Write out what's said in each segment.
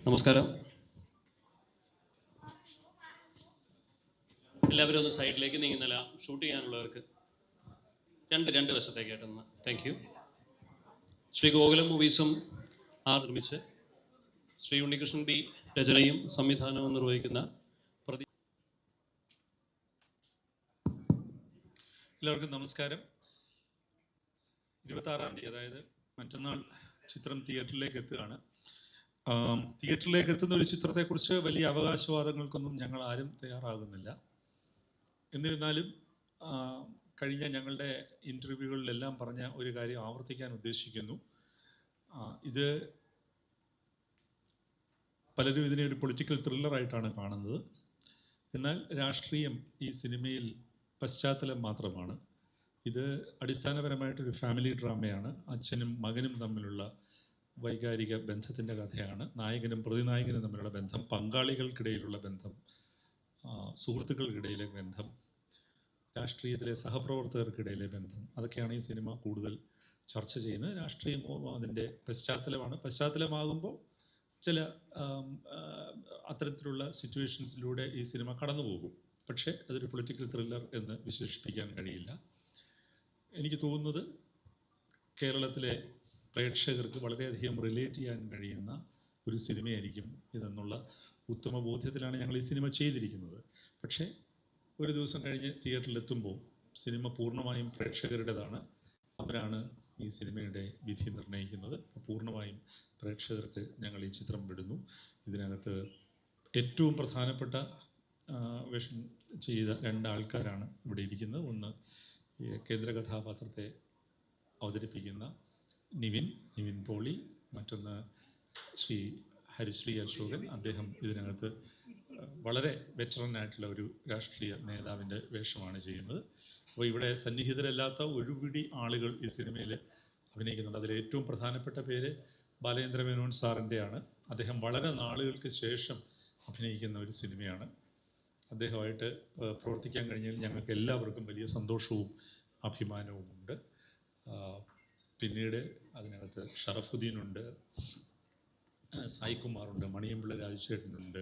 നമസ്കാരം. എല്ലാവരും ഒന്ന് സൈഡിലേക്ക് നീങ്ങുന്നില്ല. ഷൂട്ട് ചെയ്യാനുള്ളവർക്ക് രണ്ട് വശത്തേക്കായിട്ടൊന്ന്. Thank you. ശ്രീ ഗോകുലം മൂവീസും നിർമ്മിച്ച് ശ്രീ ഉണ്ണികൃഷ്ണൻ ബി രചനയും സംവിധാനവും നിർവഹിക്കുന്ന എല്ലാവർക്കും നമസ്കാരം. 26-ാം തീയതി, അതായത് മറ്റന്നാൾ ചിത്രം തിയേറ്ററിലേക്ക് എത്തുകയാണ്. തിയേറ്ററിലേക്ക് എത്തുന്ന ഒരു ചിത്രത്തെക്കുറിച്ച് വലിയ അവകാശവാദങ്ങൾക്കൊന്നും ഞങ്ങൾ ആരും തയ്യാറാകുന്നില്ല. എന്നിരുന്നാലും കഴിഞ്ഞ ഞങ്ങളുടെ ഇൻ്റർവ്യൂകളിലെല്ലാം പറഞ്ഞ ഒരു കാര്യം ആവർത്തിക്കാൻ ഉദ്ദേശിക്കുന്നു. ഇത് പലരും ഇതിനെ ഒരു പൊളിറ്റിക്കൽ ത്രില്ലറായിട്ടാണ് കാണുന്നത്. എന്നാൽ രാഷ്ട്രീയം ഈ സിനിമയിൽ പശ്ചാത്തലം മാത്രമാണ്. ഇത് അടിസ്ഥാനപരമായിട്ടൊരു ഫാമിലി ഡ്രാമയാണ്. അച്ഛനും മകനും തമ്മിലുള്ള വൈകാരിക ബന്ധത്തിൻ്റെ കഥയാണ്. നായകനും പ്രതിനായകനും തമ്മിലുള്ള ബന്ധം, പങ്കാളികൾക്കിടയിലുള്ള ബന്ധം, സുഹൃത്തുക്കൾക്കിടയിലെ ബന്ധം, രാഷ്ട്രീയത്തിലെ സഹപ്രവർത്തകർക്കിടയിലെ ബന്ധം, അതൊക്കെയാണ് ഈ സിനിമ കൂടുതൽ ചർച്ച ചെയ്യുന്നത്. രാഷ്ട്രീയം അതിൻ്റെ പശ്ചാത്തലമാണ്. പശ്ചാത്തലമാകുമ്പോൾ ചില അത്തരത്തിലുള്ള സിറ്റുവേഷൻസിലൂടെ ഈ സിനിമ കടന്നു പോകും. പക്ഷേ അതൊരു പൊളിറ്റിക്കൽ ത്രില്ലർ എന്ന് വിശേഷിപ്പിക്കാൻ കഴിയില്ല. എനിക്ക് തോന്നുന്നത് കേരളത്തിലെ പ്രേക്ഷകർക്ക് വളരെയധികം റിലേറ്റ് ചെയ്യാൻ കഴിയുന്ന ഒരു സിനിമയായിരിക്കും ഇതെന്നുള്ള ഉത്തമ ബോധ്യത്തിലാണ് ഞങ്ങൾ ഈ സിനിമ ചെയ്തിരിക്കുന്നത്. പക്ഷേ ഒരു ദിവസം കഴിഞ്ഞ് തിയേറ്ററിലെത്തുമ്പോൾ സിനിമ പൂർണ്ണമായും പ്രേക്ഷകരുടേതാണ്. അവരാണ് ഈ സിനിമയുടെ വിധി നിർണ്ണയിക്കുന്നത്. പൂർണ്ണമായും പ്രേക്ഷകർക്ക് ഞങ്ങൾ ഈ ചിത്രം വിടുന്നു. ഇതിനകത്ത് ഏറ്റവും പ്രധാനപ്പെട്ട വേഷം ചെയ്ത 2 ആൾക്കാരാണ് ഇവിടെ ഇരിക്കുന്നത്. ഒന്ന് കേന്ദ്ര കഥാപാത്രത്തെ അവതരിപ്പിക്കുന്ന നിവിൻ പോളി, മറ്റൊന്ന് ശ്രീ ഹരിശ്രീ അശോകൻ. അദ്ദേഹം ഇതിനകത്ത് വളരെ വെറ്ററനായിട്ടുള്ള ഒരു രാഷ്ട്രീയ നേതാവിൻ്റെ വേഷമാണ് ചെയ്യുന്നത്. അപ്പോൾ ഇവിടെ സന്നിഹിതരല്ലാത്ത ഒരുപിടി ആളുകൾ ഈ സിനിമയിൽ അഭിനയിക്കുന്നുണ്ട്. അതിൽ ഏറ്റവും പ്രധാനപ്പെട്ട പേര് ബാലേന്ദ്ര മേനോൻ സാറിൻ്റെയാണ്. അദ്ദേഹം വളരെ നാളുകൾക്ക് ശേഷം അഭിനയിക്കുന്ന ഒരു സിനിമയാണ്. അദ്ദേഹമായിട്ട് പ്രവർത്തിക്കാൻ കഴിഞ്ഞാൽ ഞങ്ങൾക്ക് എല്ലാവർക്കും വലിയ സന്തോഷവും അഭിമാനവും ഉണ്ട്. പിന്നീട് അതിനകത്ത് ഷറഫുദ്ദീനുണ്ട്, സായികുമാറുണ്ട്, മണിയമ്പിള്ള രാജുചേട്ടനുണ്ട്,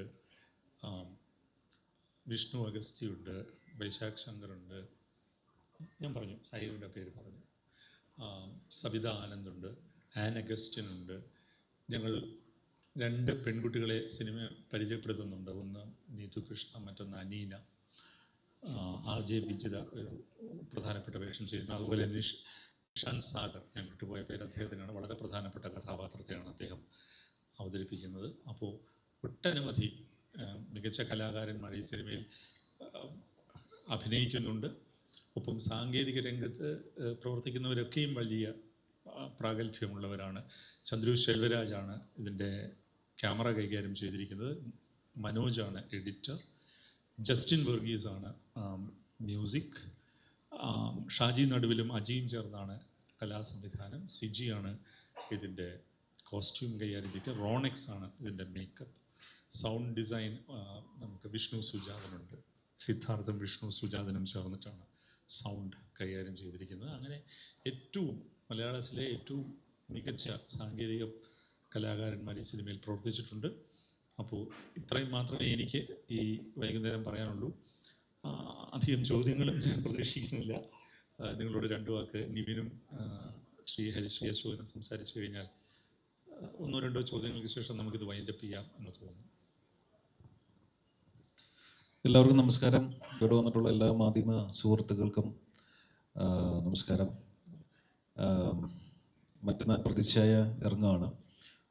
വിഷ്ണു അഗസ്തിയുണ്ട്, വൈശാഖ് ശങ്കറുണ്ട്, ഞാൻ പറഞ്ഞു സായിയുടെ പേര് പറഞ്ഞു, സബിത ആനന്ദുണ്ട്, ആൻ അഗസ്റ്റിനുണ്ട്. ഞങ്ങൾ 2 പെൺകുട്ടികളെ സിനിമ പരിചയപ്പെടുത്തുന്നുണ്ട്. ഒന്ന് നീതു കൃഷ്ണ, മറ്റൊന്ന് അനീന. RJ ബിജിത ഒരു പ്രധാനപ്പെട്ട വേഷം ചെയ്യുന്നു. അതുപോലെ നിഷാൻ സാഗർ, ഞാൻ വിട്ടുപോയ പേര് അദ്ദേഹത്തിനാണ്. വളരെ പ്രധാനപ്പെട്ട കഥാപാത്രത്തെയാണ് അദ്ദേഹം അവതരിപ്പിക്കുന്നത്. അപ്പോൾ ഒട്ടനവധി മികച്ച കലാകാരന്മാർ ഈ സിനിമയിൽ അഭിനയിക്കുന്നുണ്ട്. ഒപ്പം സാങ്കേതിക രംഗത്ത് പ്രവർത്തിക്കുന്നവരൊക്കെയും വലിയ പ്രാഗൽഭ്യമുള്ളവരാണ്. ചന്ദ്രു ശെൽവരാജാണ് ഇതിൻ്റെ ക്യാമറ കൈകാര്യം ചെയ്തിരിക്കുന്നത്. മനോജാണ് എഡിറ്റർ. ജസ്റ്റിൻ വർഗീസാണ് മ്യൂസിക്. ഷാജി നടുവിലും അജിയും ചേർന്നാണ് കലാസംവിധാനം. സിജിയാണ് ഇതിൻ്റെ കോസ്റ്റ്യൂം കൈകാര്യം ചെയ്യുക. റോണെക്സ് ആണ് ഇതിൻ്റെ മേക്കപ്പ്. സൗണ്ട് ഡിസൈൻ നമുക്ക് വിഷ്ണു സുജാതനുണ്ട്. സിദ്ധാർത്ഥം വിഷ്ണു സുജാതനും ചേർന്നിട്ടാണ് സൗണ്ട് കൈകാര്യം ചെയ്തിരിക്കുന്നത്. അങ്ങനെ മലയാളത്തിലെ ഏറ്റവും മികച്ച സാങ്കേതിക കലാകാരന്മാർ ഈ സിനിമയിൽ പ്രവർത്തിച്ചിട്ടുണ്ട്. അപ്പോൾ ഇത്രയും മാത്രമേ എനിക്ക് ഈ വൈകുന്നേരം പറയാനുള്ളൂ. അധികം ചോദ്യങ്ങളും ഞാൻ പ്രതീക്ഷിക്കുന്നില്ല. നിങ്ങളോട് 2 വാക്ക് നിവിനും ശ്രീ ഹരിശ്രീ അശോകനും സംസാരിച്ചു കഴിഞ്ഞാൽ 1-2 ചോദ്യങ്ങൾക്ക് ശേഷം നമുക്കിത് വൈൻഡപ്പ് ചെയ്യാം എന്ന് തോന്നുന്നു. എല്ലാവർക്കും നമസ്കാരം. ഇവിടെ വന്നിട്ടുള്ള എല്ലാ മാധ്യമ സുഹൃത്തുക്കൾക്കും നമസ്കാരം. മറ്റന്നാൾ പ്രതിച്ഛായ ഇറങ്ങുകയാണ്.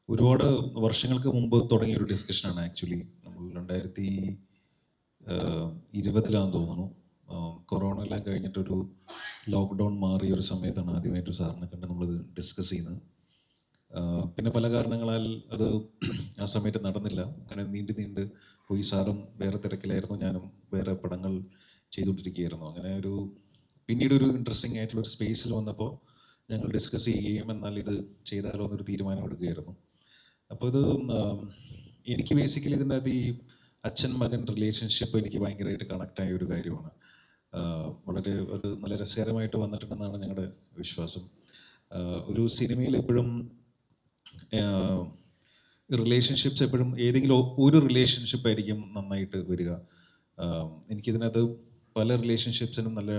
ഒരുപാട് വർഷങ്ങൾക്ക് മുമ്പ് തുടങ്ങിയ ഒരു ഡിസ്കഷനാണ്. ആക്ച്വലി നമ്മൾ 2020 തോന്നുന്നു, കൊറോണ എല്ലാം കഴിഞ്ഞിട്ടൊരു ലോക്ക്ഡൗൺ മാറിയ ഒരു സമയത്താണ് ആദ്യമായിട്ട് സാറിനെ കണ്ട് നമ്മളിത് ഡിസ്കസ് ചെയ്യുന്നത്. പിന്നെ പല കാരണങ്ങളാൽ അത് ആ സമയത്ത് നടന്നില്ല. അങ്ങനെ നീണ്ട് പോയി. സാറും വേറെ തിരക്കിലായിരുന്നു, ഞാനും വേറെ പടങ്ങൾ ചെയ്തുകൊണ്ടിരിക്കുകയായിരുന്നു. അങ്ങനെ പിന്നീട് ഒരു ഇൻട്രസ്റ്റിംഗ് ആയിട്ടുള്ളൊരു സ്പേസിൽ വന്നപ്പോൾ ഞങ്ങൾ ഡിസ്കസ് ചെയ്യുകയും എന്നാൽ ഇത് ചെയ്താലോ എന്നൊരു തീരുമാനം എടുക്കുകയായിരുന്നു. അപ്പോൾ ഇത് എനിക്ക് ബേസിക്കലി ഇതിൻ്റെ അത് ഈ അച്ഛൻ മകൻ റിലേഷൻഷിപ്പ് എനിക്ക് ഭയങ്കരമായിട്ട് കണക്റ്റായ ഒരു കാര്യമാണ്. അത് നല്ല രസകരമായിട്ട് വന്നിട്ടുണ്ടെന്നാണ് ഞങ്ങളുടെ വിശ്വാസം. ഒരു സിനിമയിൽ എപ്പോഴും റിലേഷൻഷിപ്സ് എപ്പോഴും ഏതെങ്കിലും ഒരു റിലേഷൻഷിപ്പ് ആയിരിക്കും നന്നായിട്ട് വരിക. എനിക്കിതിനകത്ത് പല റിലേഷൻഷിപ്സിനും നല്ല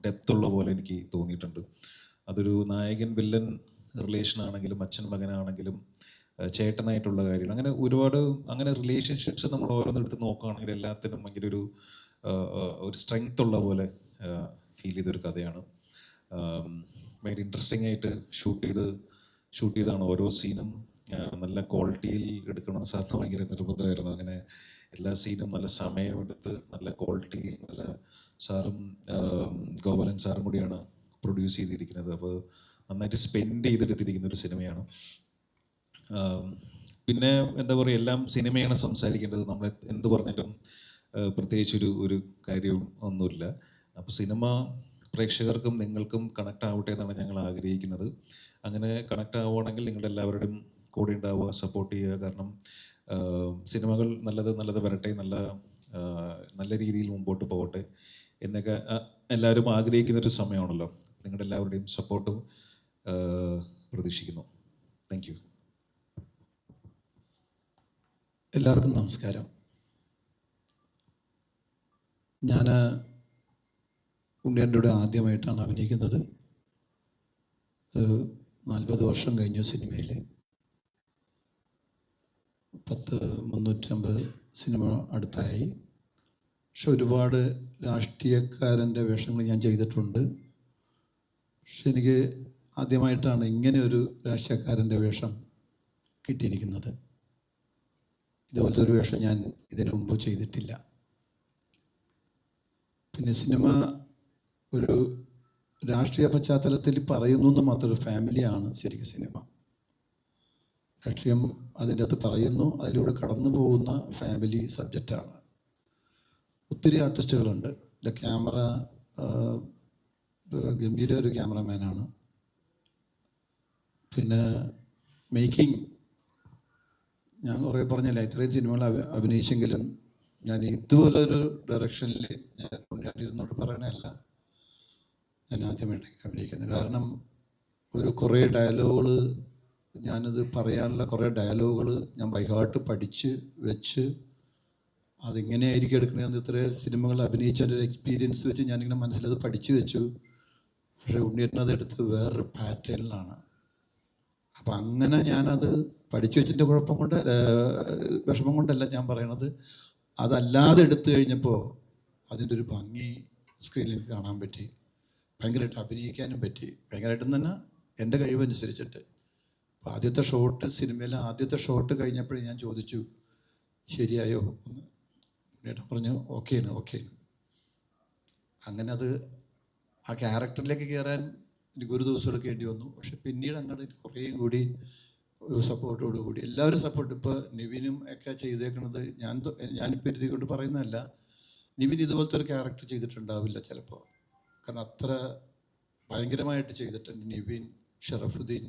ഡെപ്ത് ഉള്ള പോലെ എനിക്ക് തോന്നിയിട്ടുണ്ട്. അതൊരു നായകൻ വില്ലൻ റിലേഷൻ ആണെങ്കിലും അച്ഛൻ മകനാണെങ്കിലും ചേട്ടനായിട്ടുള്ള കാര്യങ്ങൾ, അങ്ങനെ ഒരുപാട് അങ്ങനെ റിലേഷൻഷിപ്സ് നമ്മൾ ഓരോന്നെടുത്ത് നോക്കുകയാണെങ്കിൽ എല്ലാത്തിനും ഭയങ്കര ഒരു സ്ട്രെങ്ത് ഉള്ള പോലെ ഫീൽ ചെയ്തൊരു കഥയാണ്. ഭയങ്കര ഇൻട്രസ്റ്റിംഗ് ആയിട്ട് ഷൂട്ട് ചെയ്താണ്. ഓരോ സീനും നല്ല ക്വാളിറ്റിയിൽ എടുക്കണം. സാറിന് ഭയങ്കര നിർബന്ധമായിരുന്നു. അങ്ങനെ എല്ലാ സീനും നല്ല സമയമെടുത്ത് നല്ല ക്വാളിറ്റിയിൽ നല്ല സാറും ഗോപാലൻ സാറും കൂടിയാണ് പ്രൊഡ്യൂസ് ചെയ്തിരിക്കുന്നത്. അപ്പോൾ നന്നായിട്ട് സ്പെൻഡ് ചെയ്തെടുത്തിരിക്കുന്ന ഒരു സിനിമയാണ്. പിന്നെ എന്താ പറയുക, എല്ലാം സിനിമയാണ് സംസാരിക്കേണ്ടത്. നമ്മൾ എന്ത് പറഞ്ഞിട്ടും പ്രത്യേകിച്ചൊരു കാര്യവും ഒന്നുമില്ല. അപ്പോൾ സിനിമ പ്രേക്ഷകർക്കും നിങ്ങൾക്കും കണക്റ്റ് ആവട്ടെ എന്നാണ് ഞങ്ങൾ ആഗ്രഹിക്കുന്നത്. അങ്ങനെ കണക്റ്റ് ആവുകയാണെങ്കിൽ നിങ്ങളെല്ലാവരുടെയും കൂടെ ഉണ്ടാവുക, സപ്പോർട്ട് ചെയ്യുക. കാരണം സിനിമകൾ നല്ലത് വരട്ടെ, നല്ല രീതിയിൽ മുമ്പോട്ട് പോകട്ടെ എന്നൊക്കെ എല്ലാവരും ആഗ്രഹിക്കുന്നൊരു സമയമാണല്ലോ. നിങ്ങളുടെ എല്ലാവരുടെയും സപ്പോർട്ടും പ്രതീക്ഷിക്കുന്നു. Thank you. എല്ലാവർക്കും നമസ്കാരം. ഞാൻ ഉണ്ണിയേട്ടൻ്റെ ആദ്യമായിട്ടാണ് അഭിനയിക്കുന്നത്. 40 വർഷം കഴിഞ്ഞു സിനിമയിൽ. 350 സിനിമ അടുത്തായി. പക്ഷെ ഒരുപാട് രാഷ്ട്രീയക്കാരൻ്റെ വേഷങ്ങൾ ഞാൻ ചെയ്തിട്ടുണ്ട്. പക്ഷെ എനിക്ക് ആദ്യമായിട്ടാണ് ഇങ്ങനെ ഒരു രാഷ്ട്രീയക്കാരൻ്റെ വേഷം കിട്ടിയിരിക്കുന്നത്. ഇതുപോലത്തെ ഒരു വേഷം ഞാൻ ഇതിനു മുമ്പ് ചെയ്തിട്ടില്ല. പിന്നെ സിനിമ ഒരു രാഷ്ട്രീയ പശ്ചാത്തലത്തിൽ പറയുന്നു എന്ന് മാത്രം, ഒരു ഫാമിലിയാണ് ശരിക്കും സിനിമ. രാഷ്ട്രീയം അതിൻ്റെ അകത്ത് പറയുന്നു, അതിലൂടെ കടന്നു പോകുന്ന ഫാമിലി സബ്ജക്റ്റാണ്. ഒത്തിരി ആർട്ടിസ്റ്റുകളുണ്ട്. ഇതിൻ്റെ ക്യാമറ ഗംഭീര ഒരു ക്യാമറമാനാണ്. പിന്നെ മേക്കിംഗ് ഞാൻ കുറേ പറഞ്ഞില്ല, ഇത്രയും സിനിമകൾ അഭിനയിച്ചെങ്കിലും ഞാൻ ഇതുപോലൊരു ഡയറക്ഷനിൽ ഞാൻ കൊണ്ടിരുന്നോട്ട് പറയണതല്ല, ഞാൻ ആദ്യമായിട്ട് അഭിനയിക്കുന്നത്. കാരണം കുറേ ഡയലോഗുകൾ, ഞാനത് പറയാനുള്ള കുറേ ഡയലോഗുകൾ ഞാൻ ബൈഹാർട്ട് പഠിച്ച് വെച്ച് അതിങ്ങനെയായിരിക്കും എടുക്കണമെന്ന് ഇത്രയും സിനിമകൾ അഭിനയിച്ചതിൻ്റെ ഒരു എക്സ്പീരിയൻസ് വെച്ച് ഞാനിങ്ങനെ മനസ്സിലത് പഠിച്ചു വെച്ചു. പക്ഷേ ഉണ്ണിയേട്ടനത് എടുത്ത് വേറൊരു പാറ്റേണിലാണ്. അപ്പം അങ്ങനെ ഞാനത് പഠിച്ചു വെച്ചിൻ്റെ വിഷമം കൊണ്ടല്ല ഞാൻ പറയണത്. അതല്ലാതെ എടുത്തു കഴിഞ്ഞപ്പോൾ അതിൻ്റെ ഒരു ഭംഗി സ്ക്രീനിൽ എനിക്ക് കാണാൻ പറ്റി. ഭയങ്കരമായിട്ട് അഭിനയിക്കാനും പറ്റി. ഭയങ്കരമായിട്ടും തന്നെ എൻ്റെ കഴിവനുസരിച്ചിട്ട്. അപ്പോൾ ആദ്യത്തെ ഷോട്ട് കഴിഞ്ഞപ്പോഴേ ഞാൻ ചോദിച്ചു, ശരിയായോ എന്ന്. ഏട്ടൻ പറഞ്ഞു ഓക്കെയാണ്. അങ്ങനെ അത് ആ ക്യാരക്ടറിലേക്ക് കയറാൻ എനിക്കൊരു ദിവസം എടുക്കേണ്ടി വന്നു. പക്ഷെ പിന്നീട് അങ്ങോട്ട് കുറേയും കൂടി സപ്പോർട്ടോടുകൂടി എല്ലാവരും സപ്പോർട്ട്. ഇപ്പോൾ നിവിനും ഒക്കെ ചെയ്തേക്കണത് ഞാനിപ്പോൾ ഇരുത്തിക്കൊണ്ട് പറയുന്നതല്ല. നിവിൻ ഇതുപോലത്തെ ഒരു ക്യാരക്ടർ ചെയ്തിട്ടുണ്ടാവില്ല ചിലപ്പോൾ. കാരണം അത്ര ഭയങ്കരമായിട്ട് ചെയ്തിട്ടുണ്ട് നിവിൻ, ഷറഫുദ്ദീൻ,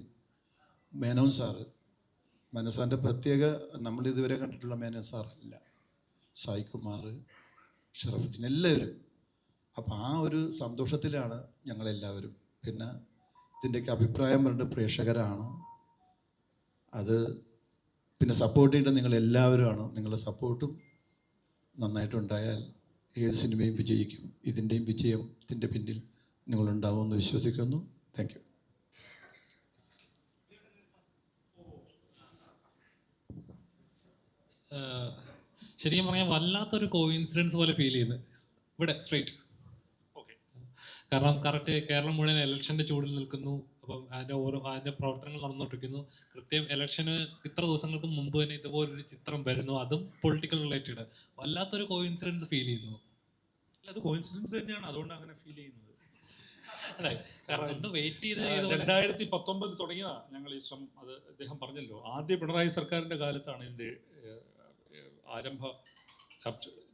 മേനോൻ സാറ്. മേനോൻ സാറിൻ്റെ പ്രത്യേക നമ്മളിതുവരെ കണ്ടിട്ടുള്ള മേനോൻ സാറല്ല. സായികുമാർ, ഷറഫുദ്ദീൻ, എല്ലാവരും. അപ്പോൾ ആ ഒരു സന്തോഷത്തിലാണ് ഞങ്ങളെല്ലാവരും. പിന്നെ ഇതിൻ്റെയൊക്കെ അഭിപ്രായം പറഞ്ഞിട്ട് പ്രേക്ഷകരാണ്. അത് പിന്നെ സപ്പോർട്ട് ചെയ്യേണ്ടത് നിങ്ങളെല്ലാവരുമാണ്. നിങ്ങളുടെ സപ്പോർട്ടും നന്നായിട്ടുണ്ടായാൽ ഏത് സിനിമയും വിജയിക്കും. ഇതിൻ്റെയും വിജയത്തിൻ്റെ പിന്നിൽ നിങ്ങളുണ്ടാവുമെന്ന് വിശ്വസിക്കുന്നു. Thank you. ശരിക്കും പറഞ്ഞാൽ വല്ലാത്തൊരു കോയിൻസിഡൻസ് പോലെ ഫീൽ ചെയ്യുന്നത് ഇവിടെ സ്ട്രേറ്റ്. ഓക്കെ, കാരണം കറക്റ്റ് കേരളം മുഴുവൻ ഇലക്ഷൻ്റെ ചൂടിൽ നിൽക്കുന്നു. അപ്പം അതിൻ്റെ പ്രവർത്തനങ്ങൾ നടന്നുകൊണ്ടിരിക്കുന്നു. കൃത്യം ഇലക്ഷന് ഇത്ര ദിവസങ്ങൾക്ക് മുമ്പ് തന്നെ ഇതുപോലൊരു ചിത്രം വരുന്നു, അതും പൊളിറ്റിക്കൽ റിലേറ്റഡ്. വല്ലാത്തൊരു കോയിൻസിഡൻസ് ഫീൽ ചെയ്യുന്നു. അത് കോയിൻസിഡൻസ് തന്നെയാണ്, അതുകൊണ്ട് അങ്ങനെ ഫീൽ ചെയ്യുന്നത്. അതെ, കാരണം എന്തോ വെയിറ്റ് ചെയ്ത് 2019 തുടങ്ങിയതാണ് ഞങ്ങൾ ഈ ശ്രമം. അത് അദ്ദേഹം പറഞ്ഞല്ലോ, ആദ്യ പിണറായി സർക്കാരിൻ്റെ കാലത്താണ് ഇതിൻ്റെ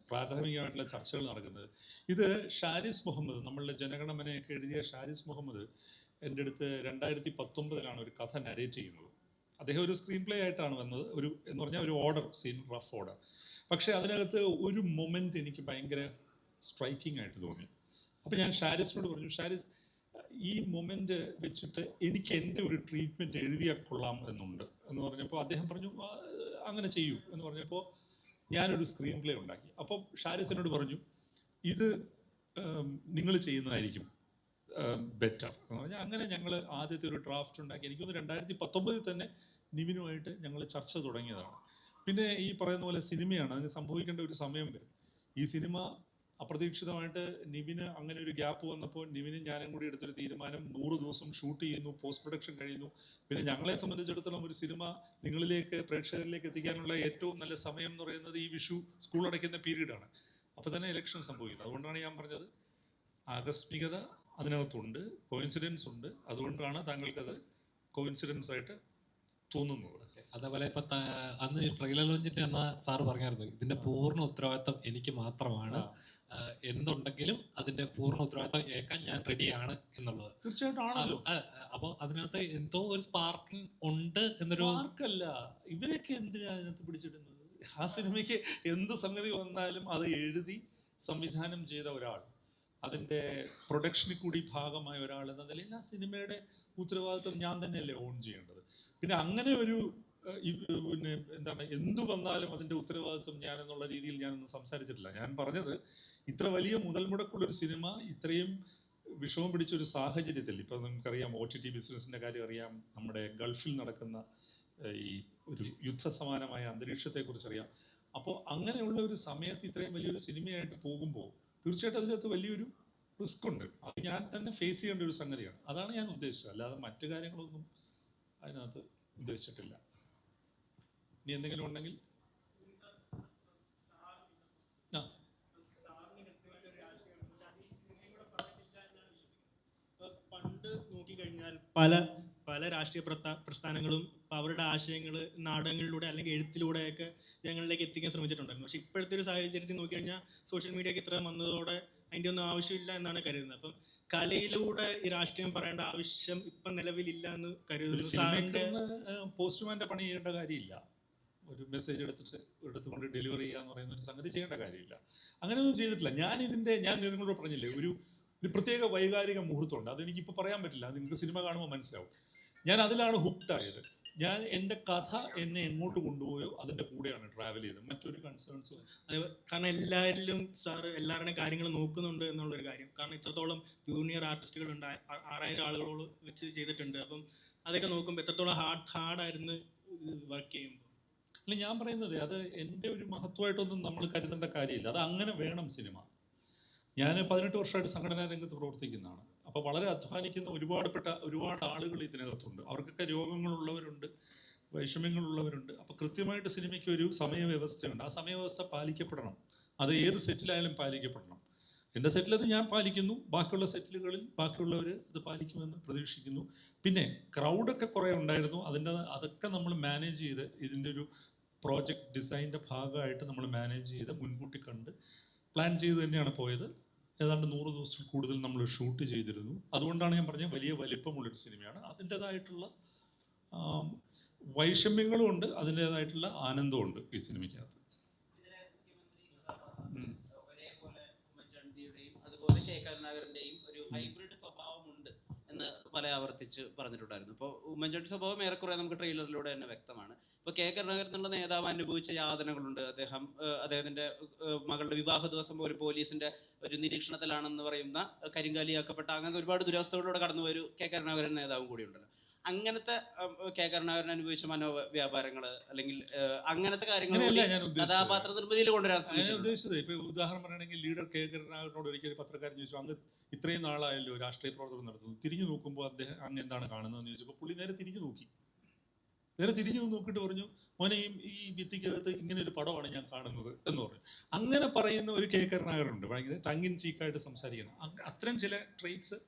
പ്രാഥമികമായിട്ടുള്ള ചർച്ചകൾ നടക്കുന്നത്. ഇത് ഷാരിസ് മുഹമ്മദ്, നമ്മളുടെ ജനഗണമനയൊക്കെ എഴുതിയ ഷാരിസ് മുഹമ്മദ് എൻ്റെ അടുത്ത് 2019 ഒരു കഥ നരേറ്റ് ചെയ്യുന്നത്. അദ്ദേഹം ഒരു സ്ക്രീൻ പ്ലേ ആയിട്ടാണ് വന്നത്. എന്ന് പറഞ്ഞാൽ ഒരു ഓർഡർ സീൻ, റഫ് ഓർഡർ. പക്ഷേ അതിനകത്ത് ഒരു മൊമെൻറ്റ് എനിക്ക് ഭയങ്കര സ്ട്രൈക്കിംഗ് ആയിട്ട് തോന്നി. അപ്പോൾ ഞാൻ ഷാരിസിനോട് പറഞ്ഞു, ഷാരിസ്, ഈ മൊമെൻ്റ് വെച്ചിട്ട് എനിക്ക് എൻ്റെ ഒരു ട്രീറ്റ്മെൻറ്റ് എഴുതിയാൽ കൊള്ളാം എന്നുണ്ട് എന്ന് പറഞ്ഞപ്പോൾ അദ്ദേഹം പറഞ്ഞു അങ്ങനെ ചെയ്യൂ എന്ന് പറഞ്ഞപ്പോൾ ഞാനൊരു സ്ക്രീൻ പ്ലേ ഉണ്ടാക്കി. അപ്പോൾ ഷാരിസ് എന്നോട് പറഞ്ഞു ഇത് നിങ്ങൾ ചെയ്യുന്നതായിരിക്കും ബെറ്റർ എന്ന് പറഞ്ഞാൽ അങ്ങനെ ഞങ്ങൾ ആദ്യത്തെ ഒരു ഡ്രാഫ്റ്റ് ഉണ്ടാക്കി. എനിക്കൊന്ന് 2019 തന്നെ നിവിനുമായിട്ട് ഞങ്ങൾ ചർച്ച തുടങ്ങിയതാണ്. പിന്നെ ഈ പറയുന്ന പോലെ സിനിമയാണ്, അതിന് സംഭവിക്കേണ്ട ഒരു സമയം വരും. ഈ സിനിമ അപ്രതീക്ഷിതമായിട്ട് നിവിന് അങ്ങനെ ഒരു ഗ്യാപ്പ് വന്നപ്പോൾ നിവിനും ഞാനും കൂടി എടുത്തൊരു തീരുമാനം, 100 ദിവസം ഷൂട്ട് ചെയ്യുന്നു, പോസ്റ്റ് പ്രൊഡക്ഷൻ കഴിയുന്നു. പിന്നെ ഞങ്ങളെ സംബന്ധിച്ചിടത്തോളം ഒരു സിനിമ നിങ്ങളിലേക്ക് പ്രേക്ഷകരിലേക്ക് എത്തിക്കാനുള്ള ഏറ്റവും നല്ല സമയം എന്ന് പറയുന്നത് ഈ വിഷു സ്കൂൾ അടയ്ക്കുന്ന പീരീഡാണ്. അപ്പോൾ തന്നെ ഇലക്ഷൻ സംഭവിക്കുന്നത്. അതുകൊണ്ടാണ് ഞാൻ പറഞ്ഞത് ആകസ്മികത അതിനകത്തുണ്ട്, കോയിൻസിഡൻസ് ഉണ്ട്. അതുകൊണ്ടാണ് താങ്കൾക്കത് കോയിൻസിഡൻസ് ആയിട്ട് തോന്നുന്നത്. അതേപോലെ ഇപ്പൊ അന്ന് ട്രെയിലർ ലോഞ്ചിന്റെ അന്ന് സാറ് പറഞ്ഞായിരുന്നു ഇതിന്റെ പൂർണ്ണ ഉത്തരവാദിത്തം എനിക്ക് മാത്രമാണ്, എന്തുണ്ടെങ്കിലും അതിന്റെ പൂർണ്ണ ഉത്തരവാദിത്തം ഏൽക്കാൻ ഞാൻ റെഡിയാണ് എന്നുള്ളത്. തീർച്ചയായിട്ടും ആണല്ലോ. അപ്പൊ അതിനകത്ത് എന്തോ ഒരു സ്പാർക്കിംഗ് ഉണ്ട് എന്നൊരു ആർക്കല്ല, ഇവരൊക്കെ എന്തിനാ അതിനകത്ത് പിടിച്ചിടുന്നത്? ആ സിനിമയ്ക്ക് എന്ത് സംഗതി വന്നാലും അത് എഴുതി സംവിധാനം ചെയ്ത ഒരാൾ, അതിൻ്റെ പ്രൊഡക്ഷനിൽ കൂടി ഭാഗമായ ഒരാൾ എന്ന നിലയിൽ ആ സിനിമയുടെ ഉത്തരവാദിത്വം ഞാൻ തന്നെയല്ലേ ഓൺ ചെയ്യേണ്ടത്. പിന്നെ അങ്ങനെ ഒരു പിന്നെ എന്താണ് എന്തു വന്നാലും അതിൻ്റെ ഉത്തരവാദിത്വം ഞാൻ എന്നുള്ള രീതിയിൽ ഞാനൊന്നും സംസാരിച്ചിട്ടില്ല. ഞാൻ പറഞ്ഞത് ഇത്ര വലിയ മുതൽ മുടക്കുള്ളൊരു സിനിമ ഇത്രയും വിഷമം പിടിച്ചൊരു സാഹചര്യത്തിൽ, ഇപ്പോൾ നമുക്കറിയാം OTT ബിസിനസ്സിൻ്റെ കാര്യം അറിയാം, നമ്മുടെ ഗൾഫിൽ നടക്കുന്ന ഈ ഒരു യുദ്ധസമാനമായ അന്തരീക്ഷത്തെക്കുറിച്ച് അറിയാം. അപ്പോൾ അങ്ങനെയുള്ള ഒരു സമയത്ത് ഇത്രയും വലിയൊരു സിനിമയായിട്ട് പോകുമ്പോൾ തീർച്ചയായിട്ടും അതിനകത്ത് വലിയൊരു റിസ്ക് ഉണ്ട്. അത് ഞാൻ തന്നെ ഫേസ് ചെയ്യേണ്ട ഒരു സംഗതിയാണ്. അതാണ് ഞാൻ ഉദ്ദേശിച്ചത്, അല്ലാതെ മറ്റു കാര്യങ്ങളൊന്നും അതിനകത്ത് ഉദ്ദേശിച്ചിട്ടില്ല. ഇനി എന്തെങ്കിലും ഉണ്ടെങ്കിൽ പണ്ട് നോക്കിക്കഴിഞ്ഞാൽ പല രാഷ്ട്രീയ പ്രസ്ഥാനങ്ങളും അവരുടെ ആശയങ്ങൾ നാടകങ്ങളിലൂടെ അല്ലെങ്കിൽ എഴുത്തിലൂടെയൊക്കെ ജനങ്ങളിലേക്ക് എത്തിക്കാൻ ശ്രമിച്ചിട്ടുണ്ടായിരുന്നു. പക്ഷെ ഇപ്പോഴത്തെ ഒരു സാഹചര്യത്തിൽ നോക്കിക്കഴിഞ്ഞാൽ സോഷ്യൽ മീഡിയക്ക് ഇത്ര വന്നതോടെ അതിൻ്റെ ഒന്നും ആവശ്യമില്ല എന്നാണ് കരുതുന്നത്. അപ്പം കലയിലൂടെ ഈ രാഷ്ട്രീയം പറയേണ്ട ആവശ്യം ഇപ്പം നിലവിലില്ല എന്ന് കരുതുന്നു. പോസ്റ്റ്മാൻ്റെ പണി ചെയ്യേണ്ട കാര്യമില്ല. ഒരു മെസ്സേജ് എടുത്തുകൊണ്ട് ഡെലിവറി ചെയ്യുക എന്ന് പറയുന്ന ഒരു സംഗതി ചെയ്യേണ്ട കാര്യമില്ല. അങ്ങനെയൊന്നും ചെയ്തിട്ടില്ല. ഞാൻ നിങ്ങളോട് പറഞ്ഞില്ലേ ഒരു പ്രത്യേക വൈകാരിക മുഹൂർത്തമുണ്ട്. അതെനിക്കിപ്പോൾ പറയാൻ പറ്റില്ല, അത് നിങ്ങൾക്ക് സിനിമ കാണുമ്പോൾ മനസ്സിലാവും. ഞാൻ അതിലാണ് ഹുക്ഡായത്. ഞാൻ എൻ്റെ കഥ എന്നെ എങ്ങോട്ട് കൊണ്ടുപോയോ അതിൻ്റെ കൂടെയാണ് ട്രാവൽ ചെയ്തത്. മറ്റൊരു കൺസേൺസും കാരണം എല്ലാവരുടെയും കാര്യങ്ങൾ നോക്കുന്നുണ്ട് എന്നുള്ളൊരു കാര്യം. കാരണം ഇത്രത്തോളം ജൂനിയർ ആർട്ടിസ്റ്റുകളുണ്ട്, 6000 ആളുകളോട് വെച്ച് ചെയ്തിട്ടുണ്ട്. അപ്പം അതൊക്കെ നോക്കുമ്പോൾ എത്രത്തോളം ഹാർഡായിരുന്നു വർക്ക് ചെയ്യുമ്പോൾ. അല്ല, ഞാൻ പറയുന്നത് അത് എൻ്റെ ഒരു മഹത്വമായിട്ടൊന്നും നമ്മൾ കരുതേണ്ട കാര്യമില്ല. അത് അങ്ങനെ വേണം സിനിമ. ഞാൻ 18 വർഷമായിട്ട് സംഘടനാ രംഗത്ത് പ്രവർത്തിക്കുന്നതാണ്. അപ്പോൾ വളരെ അധ്വാനിക്കുന്ന ഒരുപാട് ആളുകൾ ഇതിനകത്തുണ്ട്. അവർക്കൊക്കെ രോഗങ്ങളുള്ളവരുണ്ട്, വൈഷമ്യങ്ങളുള്ളവരുണ്ട്. അപ്പോൾ കൃത്യമായിട്ട് സിനിമയ്ക്ക് ഒരു സമയവ്യവസ്ഥയുണ്ട്. ആ സമയവ്യവസ്ഥ പാലിക്കപ്പെടണം. അത് ഏത് സെറ്റിലായാലും പാലിക്കപ്പെടണം. എൻ്റെ സെറ്റിലത് ഞാൻ പാലിക്കുന്നു, ബാക്കിയുള്ള സെറ്റിലുകളിൽ ബാക്കിയുള്ളവർ അത് പാലിക്കുമെന്ന് പ്രതീക്ഷിക്കുന്നു. പിന്നെ ക്രൗഡൊക്കെ കുറേ ഉണ്ടായിരുന്നു. അതൊക്കെ നമ്മൾ മാനേജ് ചെയ്ത് ഇതിൻ്റെ ഒരു പ്രോജക്റ്റ് ഡിസൈൻ്റെ ഭാഗമായിട്ട് നമ്മൾ മാനേജ് ചെയ്ത് മുൻകൂട്ടി കണ്ട് പ്ലാൻ ചെയ്ത് തന്നെയാണ് പോയത്. ഏതാണ്ട് 100 ദിവസത്തിൽ കൂടുതൽ നമ്മൾ ഷൂട്ട് ചെയ്തിരുന്നു. അതുകൊണ്ടാണ് ഞാൻ പറഞ്ഞത് വലിയ വലിപ്പമുള്ളൊരു സിനിമയാണ്. അതിൻ്റേതായിട്ടുള്ള വൈഷമ്യങ്ങളും ഉണ്ട്, അതിൻ്റേതായിട്ടുള്ള ആനന്ദമുണ്ട് ഈ സിനിമയ്ക്കകത്ത്. അതുപോലെ കെ കരുണാകരൻ്റെയും ഒരു ഹൈബ്രിഡ് സ്വഭാവമുണ്ട് എന്ന് പല ആവർത്തിച്ച് പറഞ്ഞിട്ടുണ്ടായിരുന്നു. ഇപ്പോൾ ഉമ്മൻചാണ്ടി സ്വഭാവം ഏറെക്കുറെ നമുക്ക് ട്രെയിലറിലൂടെ തന്നെ വ്യക്തമാണ്. ഇപ്പോൾ കെ കരുണാകരൻ എന്നുള്ള നേതാവ് അനുഭവിച്ച യാതനകളുണ്ട്. അദ്ദേഹത്തിൻ്റെ മകളുടെ വിവാഹ ദിവസം ഒരു പോലീസിൻ്റെ ഒരു നിരീക്ഷണത്തിലാണെന്ന് പറയുന്ന കരിങ്കാലിയാക്കപ്പെട്ട അങ്ങനത്തെ ഒരുപാട് ദുരവസ്ഥകളിലൂടെ കടന്നു ഒരു കെ കരുണാകരൻ നേതാവും കൂടിയുണ്ടല്ലോ. അങ്ങനത്തെ കെ കരുണാകരൻ അനുഭവിച്ച മനോവ്യാപാരങ്ങൾ അല്ലെങ്കിൽ അങ്ങനത്തെ കാര്യങ്ങൾ കഥാപാത്ര നിർമ്മിതിയിൽ കൊണ്ടുവരാൻ ഉദ്ദേശിച്ചത്. ഇപ്പൊ ഉദാഹരണം പറയുകയാണെങ്കിൽ ലീഡർ കെ കരുണാകരനോട് ഒരിക്കലും പത്രക്കാരൻ ചോദിച്ചു, അങ്ങ് ഇത്രയും നാളായല്ലോ രാഷ്ട്രീയ പ്രവർത്തനം നടത്തുന്നു, തിരിഞ്ഞു നോക്കുമ്പോൾ അദ്ദേഹം അങ്ങ് എന്താണ് കാണുന്നതെന്ന് ചോദിച്ചപ്പോൾ പുള്ളി നേരെ തിരിഞ്ഞു നോക്കിയിട്ട് പറഞ്ഞു, മോനെ ഈ ഭിത്തിക്കകത്ത് ഇങ്ങനെ ഒരു പടമാണ് ഞാൻ കാണുന്നത് എന്ന് പറഞ്ഞു. അങ്ങനെ പറയുന്ന ഒരു കെ കരുണാകരനുണ്ട്, ഭയങ്കര ടങ് ഇൻ ചീക്കായിട്ട് സംസാരിക്കുന്നത്. അത്തരം ചില ട്രെയ്റ്റ്സ്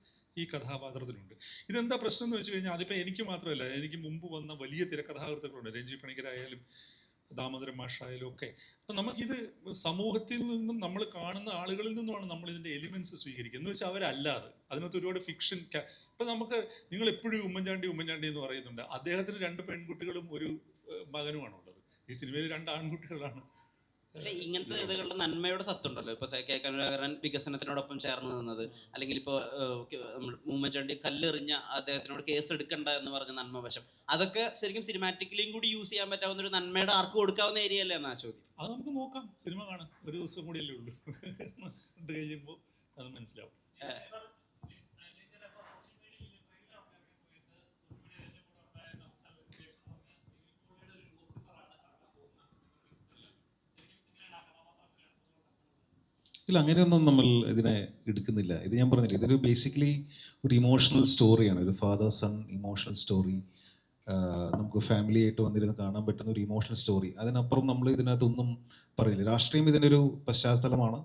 ഈ കഥാപാത്രത്തിലുണ്ട്. ഇതെന്താ പ്രശ്നം എന്ന് വെച്ച് കഴിഞ്ഞാൽ അതിപ്പോൾ എനിക്ക് മാത്രമല്ല, എനിക്ക് മുമ്പ് വന്ന വലിയ തിരക്കഥാകൃത്തുക്കളുണ്ട്, രഞ്ജി പണിക്കരായാലും ദാമോദരൻ മാഷായാലും ഒക്കെ. അപ്പം നമുക്കിത് സമൂഹത്തിൽ നിന്നും നമ്മൾ കാണുന്ന ആളുകളിൽ നിന്നുമാണ് നമ്മൾ ഇതിൻ്റെ എലിമെൻറ്റ്സ് സ്വീകരിക്കുന്നത്. എന്ന് വെച്ചാൽ അവരല്ലാതെ അതിനകത്ത് ഒരുപാട് ഫിക്ഷൻ. ഇപ്പം നമുക്ക് നിങ്ങൾ എപ്പോഴും ഉമ്മൻചാണ്ടി എന്ന് പറയുന്നുണ്ട്. അദ്ദേഹത്തിന് 2 പെൺകുട്ടികളും ഒരു മകനുമാണുള്ളത്. ഈ സിനിമയിൽ 2 ആൺകുട്ടികളാണ് പക്ഷേ ഇങ്ങനത്തെ ഇതുകളുടെ നന്മയുടെ സത്തുണ്ടല്ലോ. ഇപ്പോൾ കെ കരുണാകരൻ വികസനത്തിനോടൊപ്പം ചേർന്ന് നിന്നത്, അല്ലെങ്കിൽ ഇപ്പോൾ ഉമ്മൻചാണ്ടി കല്ലെറിഞ്ഞ അദ്ദേഹത്തിനോട് കേസ് എടുക്കണ്ട എന്ന് പറഞ്ഞ നന്മവശം, അതൊക്കെ ശരിക്കും സിനിമാറ്റിക്കലിയും കൂടി യൂസ് ചെയ്യാൻ പറ്റാവുന്ന ഒരു നന്മയുടെ ആർക്ക് കൊടുക്കാവുന്ന ഏരിയ അല്ലേ എന്നാ ചോദ്യം. അത് നമുക്ക് നോക്കാം, സിനിമ കാണാം, ഒരു ദിവസം കൂടിയല്ലേ ഉള്ളൂ. കണ്ടു കഴിയുമ്പോൾ അത് മനസ്സിലാവും. ഇല്ല, അങ്ങനെയൊന്നും നമ്മൾ ഇതിനെ എടുക്കുന്നില്ല. ഇത് ഞാൻ പറഞ്ഞില്ല, ഇതൊരു ബേസിക്കലി ഒരു ഇമോഷണൽ സ്റ്റോറിയാണ്, ഒരു ഫാദർ സൺ ഇമോഷണൽ സ്റ്റോറി. നമുക്ക് ഫാമിലി ആയിട്ട് വന്നിരുന്ന് കാണാൻ പറ്റുന്ന ഒരു ഇമോഷണൽ സ്റ്റോറി. അതിനപ്പുറം നമ്മൾ ഇതിനകത്തൊന്നും പറയുന്നില്ല. രാഷ്ട്രീയം ഇതിൻ്റെ ഒരു പശ്ചാത്തലമാണ്.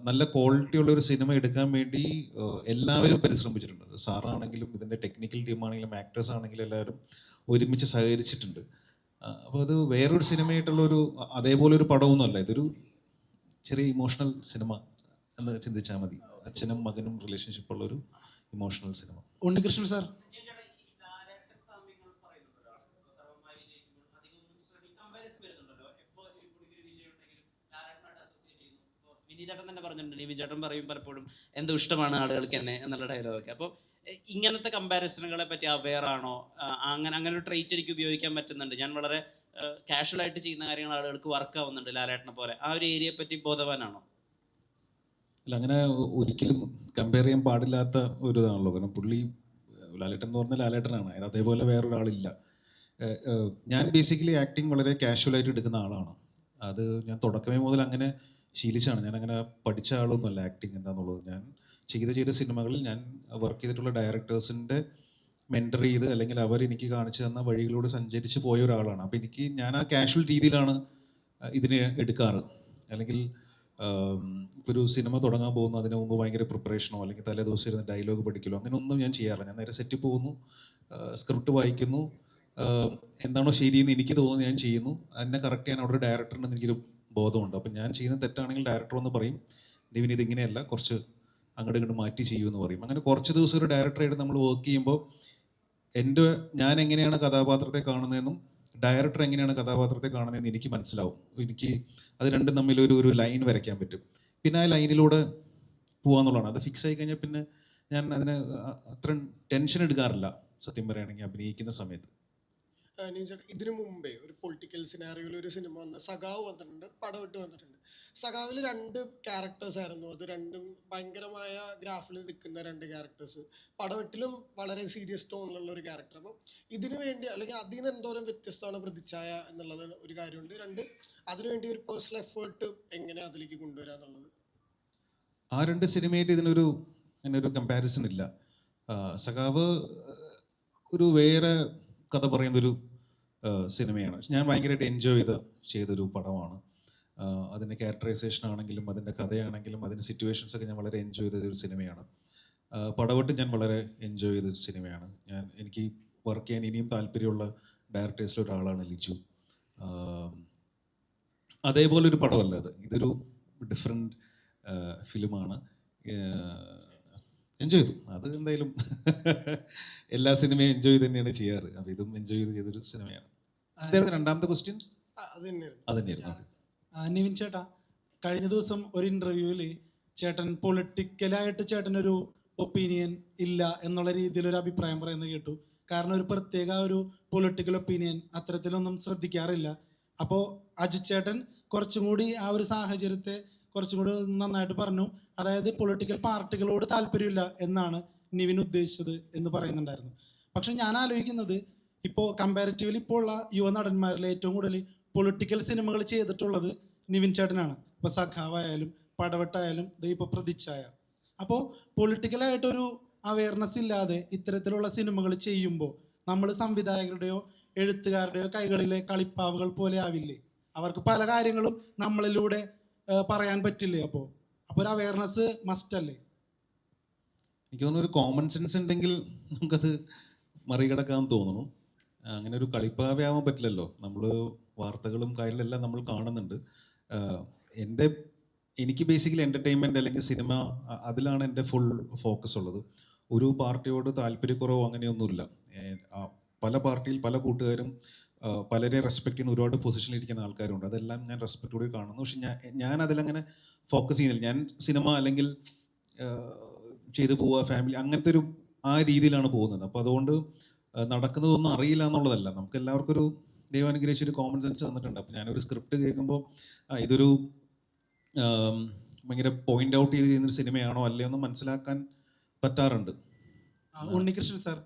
നല്ല ക്വാളിറ്റി ഉള്ള ഒരു സിനിമ എടുക്കാൻ വേണ്ടി എല്ലാവരും പരിശ്രമിച്ചിട്ടുണ്ട്. സാറാണെങ്കിലും ഇതിൻ്റെ ടെക്നിക്കൽ ടീമാണെങ്കിലും ആക്ടേഴ്സ് ആണെങ്കിലും എല്ലാവരും ഒരുമിച്ച് സഹകരിച്ചിട്ടുണ്ട്. അപ്പോൾ അത് വേറൊരു സിനിമയായിട്ടുള്ളൊരു അതേപോലെ ഒരു പടമൊന്നുമല്ല, ഇതൊരു ചെറിയ ഇമോഷണൽ സിനിമ എന്ന് ചിന്തിച്ചാൽ മതി. അച്ഛനും മകനും റിലേഷൻഷിപ്പ് ഉള്ളൊരു ഇമോഷണൽ സിനിമ. ഉണ്ണികൃഷ്ണൻ സാർ, വിനീതേട്ടൻ തന്നെ പറഞ്ഞിട്ടുണ്ട്, നിവിൻ ചേട്ടൻ പറയും പലപ്പോഴും എന്തോ ഇഷ്ടമാണ് ആളുകൾക്ക് എന്നെ എന്നുള്ള ഡയലോഗൊക്കെ. അപ്പോൾ ഇങ്ങനത്തെ കമ്പാരിസണുകളെ പറ്റി അവെയർ ആണോ? അങ്ങനെ ഒരു ട്രേറ്റ് എനിക്ക് ഉപയോഗിക്കാൻ പറ്റുന്നുണ്ട്, ഞാൻ വളരെ കാഷ്വൽ ആയിട്ട് ചെയ്യുന്ന കാര്യങ്ങൾ ആളുകൾക്ക് വർക്ക് ആവുന്നുണ്ട് ലാലേട്ടനെ പോലെ, ആ ഒരു ഏരിയയെ പറ്റി ബോധവാനാണോ? അല്ല, അങ്ങനെ ഒരിക്കലും കമ്പയർ ചെയ്യാൻ പാടില്ലാത്ത ഒരു ഇതാണല്ലോ. കാരണം പുള്ളി ലാലേട്ടൻ എന്ന് പറഞ്ഞാൽ ലാലേട്ടനാണ്, അതിന് അതേപോലെ വേറൊരാളില്ല. ഞാൻ ബേസിക്കലി ആക്ടിങ് വളരെ കാഷ്വലായിട്ട് എടുക്കുന്ന ആളാണ്. അത് ഞാൻ തുടക്കമേ മുതൽ അങ്ങനെ ശീലിച്ചാണ്. ഞാൻ അങ്ങനെ പഠിച്ച ആളൊന്നുമല്ല ആക്ടിങ് എന്താണെന്നുള്ളത്. ഞാൻ ചെയ്ത സിനിമകളിൽ ഞാൻ വർക്ക് ചെയ്തിട്ടുള്ള ഡയറക്ടേഴ്സിൻ്റെ മെൻറ്റർ ചെയ്ത്, അല്ലെങ്കിൽ അവർ എനിക്ക് കാണിച്ചു തന്ന വഴികളിലൂടെ സഞ്ചരിച്ച് പോയ ഒരാളാണ്. അപ്പോൾ ഞാൻ ആ കാഷ്വൽ രീതിയിലാണ് ഇതിനെ എടുക്കാറ്. അല്ലെങ്കിൽ ഒരു സിനിമ തുടങ്ങാൻ പോകുന്നു, അതിന് മുമ്പ് ഭയങ്കര പ്രിപ്പറേഷനോ അല്ലെങ്കിൽ തലേ ദിവസം ഇരുന്ന് ഡയലോഗ് പഠിക്കലോ അങ്ങനെ ഒന്നും ഞാൻ ചെയ്യാറില്ല. ഞാൻ നേരെ സെറ്റിൽ പോകുന്നു, സ്ക്രിപ്റ്റ് വായിക്കുന്നു, എന്താണോ ശരിയെന്ന് എനിക്ക് തോന്നുന്നു ഞാൻ ചെയ്യുന്നു. അതിനെ കറക്റ്റ് ചെയ്യാൻ അവിടെ ഡയറക്ടറിന് എനിക്കൊരു ബോധമുണ്ട്. അപ്പം ഞാൻ ചെയ്യുന്ന തെറ്റാണെങ്കിൽ ഡയറക്ടർ എന്ന് പറയും, നിവിൻ ഇതിങ്ങനെയല്ല, കുറച്ച് അങ്ങോട്ട് ഇങ്ങോട്ട് മാറ്റി ചെയ്യുമെന്ന് പറയും. അങ്ങനെ കുറച്ച് ദിവസം ഒരു ഡയറക്ടറായിട്ട് നമ്മൾ വർക്ക് ചെയ്യുമ്പോൾ ഞാൻ എങ്ങനെയാണ് കഥാപാത്രത്തെ കാണുന്നതെന്നും ഡയറക്ടർ എങ്ങനെയാണ് കഥാപാത്രത്തെ കാണുന്നതെന്ന് എനിക്ക് മനസ്സിലാവും. എനിക്ക് അത് രണ്ടും തമ്മിലൊരു ലൈൻ വരയ്ക്കാൻ പറ്റും. പിന്നെ ആ ലൈനിലൂടെ പോകാന്നുള്ളതാണ്. അത് ഫിക്സ് ആയി കഴിഞ്ഞാൽ പിന്നെ ഞാൻ അതിന് അത്ര ടെൻഷൻ എടുക്കാറില്ല, സത്യം പറയുകയാണെങ്കിൽ അഭിനയിക്കുന്ന സമയത്ത്. ഇതിനു മുമ്പേ ഒരു പൊളിറ്റിക്കൽ സിനാറിയോയിൽ ഒരു സിനിമ വന്ന സഖാവ് വന്നിട്ടുണ്ട്, പടവെട്ട് വന്നിട്ടുണ്ട്. സഖാവിൽ 2 ക്യാരക്ടേഴ്സ് ആയിരുന്നു, അത് രണ്ടും ഭയങ്കരമായ ഗ്രാഫിൽ നിൽക്കുന്ന 2 ക്യാരക്ടേഴ്സ്. പടവെട്ടിലും വളരെ സീരിയസ് ടോണിലുള്ള ഒരു ക്യാരക്ടർ. അപ്പോൾ ഇതിനു വേണ്ടി അല്ലെങ്കിൽ അതിൽ നിന്ന് എന്തോരം വ്യത്യസ്തമാണ് പ്രതിച്ഛായ എന്നുള്ളത് ഒരു കാര്യമുണ്ട്. 2, അതിനുവേണ്ടി ഒരു പേഴ്സണൽ എഫേർട്ട് എങ്ങനെ അതിലേക്ക് കൊണ്ടുവരിക എന്നുള്ളത്. ആ 2 സിനിമയായിട്ട് ഇതിനൊരു കമ്പാരിസൺ ഇല്ല. സഖാവ് ഒരു വേറെ കഥ പറയുന്നൊരു സിനിമയാണ്. ഞാൻ ഭയങ്കരമായിട്ട് എൻജോയ് ചെയ്തൊരു പടമാണ്. അതിൻ്റെ ക്യാരക്ടറൈസേഷൻ ആണെങ്കിലും അതിൻ്റെ കഥയാണെങ്കിലും അതിൻ്റെ സിറ്റുവേഷൻസൊക്കെ ഞാൻ വളരെ എൻജോയ് ചെയ്തൊരു സിനിമയാണ്. പടവെട്ട് ഞാൻ വളരെ എൻജോയ് ചെയ്തൊരു സിനിമയാണ്. എനിക്ക് വർക്ക് ചെയ്യാൻ ഇനിയും താല്പര്യമുള്ള ഡയറക്ടേഴ്സിലൊരാളാണ് ലിജു. അതേപോലെ ഒരു പടമല്ല ഇതൊരു ഡിഫറെൻറ്റ് ഫിലിമാണ്. എൻജോയ് ചെയ്തു. അത് എന്തായാലും എല്ലാ സിനിമയും എൻജോയ് തന്നെയാണ് ചെയ്യാറ്. അപ്പോൾ ഇതും എൻജോയ് ചെയ്തൊരു സിനിമയാണ്. എന്തായിരുന്നു രണ്ടാമത്തെ ക്വസ്റ്റ്യൻ? അത് തന്നെയായിരുന്നു. നിവിൻ ചേട്ടാ, കഴിഞ്ഞ ദിവസം ഒരു ഇൻ്റർവ്യൂവിൽ ചേട്ടൻ പൊളിറ്റിക്കലായിട്ട് ചേട്ടനൊരു ഒപ്പീനിയൻ ഇല്ല എന്നുള്ള രീതിയിലൊരു അഭിപ്രായം പറയുന്നത് കേട്ടു. കാരണം ഒരു പ്രത്യേക ഒരു പൊളിറ്റിക്കൽ ഒപ്പീനിയൻ അത്തരത്തിലൊന്നും ശ്രദ്ധിക്കാറില്ല. അപ്പോൾ അജു ചേട്ടൻ കുറച്ചും കൂടി ആ ഒരു സാഹചര്യത്തെ കുറച്ചും കൂടി നന്നായിട്ട് പറഞ്ഞു. അതായത് പൊളിറ്റിക്കൽ പാർട്ടികളോട് താല്പര്യമില്ല എന്നാണ് നിവിൻ ഉദ്ദേശിച്ചത് എന്ന് പറയുന്നുണ്ടായിരുന്നു. പക്ഷെ ഞാൻ ആലോചിക്കുന്നത്, ഇപ്പോൾ കമ്പാരിറ്റീവ്ലി ഇപ്പോൾ ഉള്ള യുവ നടന്മാരിൽ ഏറ്റവും കൂടുതൽ പൊളിറ്റിക്കൽ സിനിമകൾ ചെയ്തിട്ടുള്ളത് നിവിൻ ചേട്ടനാണ്. ഇപ്പോൾ സഖാവായാലും പടവെട്ടായാലും ഇപ്പോൾ പ്രതിച്ഛായ. അപ്പോൾ പൊളിറ്റിക്കലായിട്ടൊരു അവയർനെസ് ഇല്ലാതെ ഇത്തരത്തിലുള്ള സിനിമകൾ ചെയ്യുമ്പോൾ നമ്മൾ സംവിധായകരുടെയോ എഴുത്തുകാരുടെയോ കൈകളിലെ കളിപ്പാവുകൾ പോലെ ആവില്ലേ? അവർക്ക് പല കാര്യങ്ങളും നമ്മളിലൂടെ പറയാൻ പറ്റില്ലേ? അപ്പോൾ ഒരു അവയർനെസ് മസ്റ്റ് അല്ലേ? എനിക്ക് തോന്നുന്നു ഒരു കോമൺ സെൻസ് ഉണ്ടെങ്കിൽ നമുക്കത് മറികടക്കാൻ തോന്നുന്നു. അങ്ങനെ ഒരു കളിപ്പാവയാവാൻ പറ്റില്ലല്ലോ. നമ്മൾ വാർത്തകളും കാര്യങ്ങളെല്ലാം നമ്മൾ കാണുന്നുണ്ട്. എനിക്ക് ബേസിക്കലി എൻ്റർടൈൻമെൻറ്റ് അല്ലെങ്കിൽ സിനിമ, അതിലാണ് എൻ്റെ ഫുൾ ഫോക്കസ് ഉള്ളത്. ഒരു പാർട്ടിയോട് താല്പര്യക്കുറവോ അങ്ങനെയൊന്നുമില്ല. പല പാർട്ടിയിൽ പല കൂട്ടുകാരും പലരെ റെസ്പെക്ട് ചെയ്യുന്ന ഒരുപാട് പൊസിഷനിൽ ഇരിക്കുന്ന ആൾക്കാരുണ്ട്. അതെല്ലാം ഞാൻ റെസ്പെക്റ്റോടെ കാണുന്നു. പക്ഷെ ഞാൻ അതിലങ്ങനെ ഫോക്കസ് ചെയ്യുന്നില്ല. ഞാൻ സിനിമ അല്ലെങ്കിൽ ചെയ്തു പോവുക, ഫാമിലി, അങ്ങനത്തെ ഒരു ആ രീതിയിലാണ് പോകുന്നത്. അപ്പോൾ അതുകൊണ്ട് നടക്കുന്നതൊന്നും അറിയില്ല എന്നുള്ളതല്ല. നമുക്ക് എല്ലാവർക്കും ഒരു ദൈവം അനുഗ്രഹിച്ച് ഒരു കോമൺ സെൻസ് തന്നിട്ടുണ്ട്. അപ്പോൾ ഞാനൊരു സ്ക്രിപ്റ്റ് കേൾക്കുമ്പോൾ ഇതൊരു ഭയങ്കര പോയിന്റ് ഔട്ട് ചെയ്ത് ചെയ്യുന്നൊരു സിനിമയാണോ അല്ലയോ എന്ന് മനസ്സിലാക്കാൻ പറ്റാറുണ്ട്. Unnikrishnan sir,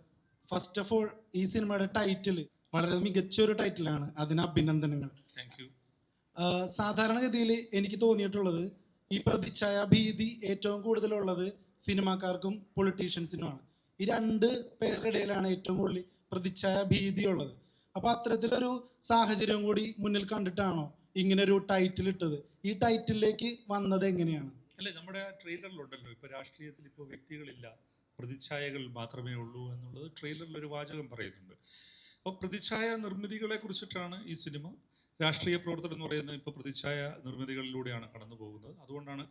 first of all ഈ സിനിമയുടെ ടൈറ്റിൽ വളരെ മികച്ചൊരു ടൈറ്റിലാണ്, അതിന് അഭിനന്ദനങ്ങൾ. Thank you. സാധാരണഗതിയിൽ എനിക്ക് തോന്നിയിട്ടുള്ളത് ഈ പ്രതിച്ഛായ ഭീതി ഏറ്റവും കൂടുതലുള്ളത് സിനിമാക്കാർക്കും പൊളിറ്റീഷ്യൻസിനുമാണ്. ഈ രണ്ട് പേരുടെ ഇടയിലാണ് ഏറ്റവും കൂടുതൽ പ്രതിച്ഛായ ഭീതി ഉള്ളത്. അപ്പോൾ അത്തരത്തിലൊരു സാഹചര്യം കൂടി മുന്നിൽ കണ്ടിട്ടാണോ ഇങ്ങനെ ഒരു ടൈറ്റിൽ ഇട്ടത്? ഈ ടൈറ്റിലേക്ക് വന്നത് എങ്ങനെയാണ്? അല്ലേ, നമ്മുടെ ട്രെയിലറിലുണ്ടല്ലോ, ഇപ്പോൾ രാഷ്ട്രീയത്തിൽ ഇപ്പോൾ വ്യക്തികളില്ല, പ്രതിച്ഛായകൾ മാത്രമേ ഉള്ളൂ എന്നുള്ളത് ട്രെയിലറിൽ ഒരു വാചകം പറയുന്നുണ്ട്. അപ്പോൾ പ്രതിച്ഛായ നിർമ്മിതികളെ കുറിച്ചിട്ടാണ് ഈ സിനിമ. രാഷ്ട്രീയ പ്രവർത്തനം എന്ന് പറയുന്നത് ഇപ്പോൾ പ്രതിച്ഛായ നിർമ്മിതികളിലൂടെയാണ് കടന്നു പോകുന്നത്. അതുകൊണ്ടാണ്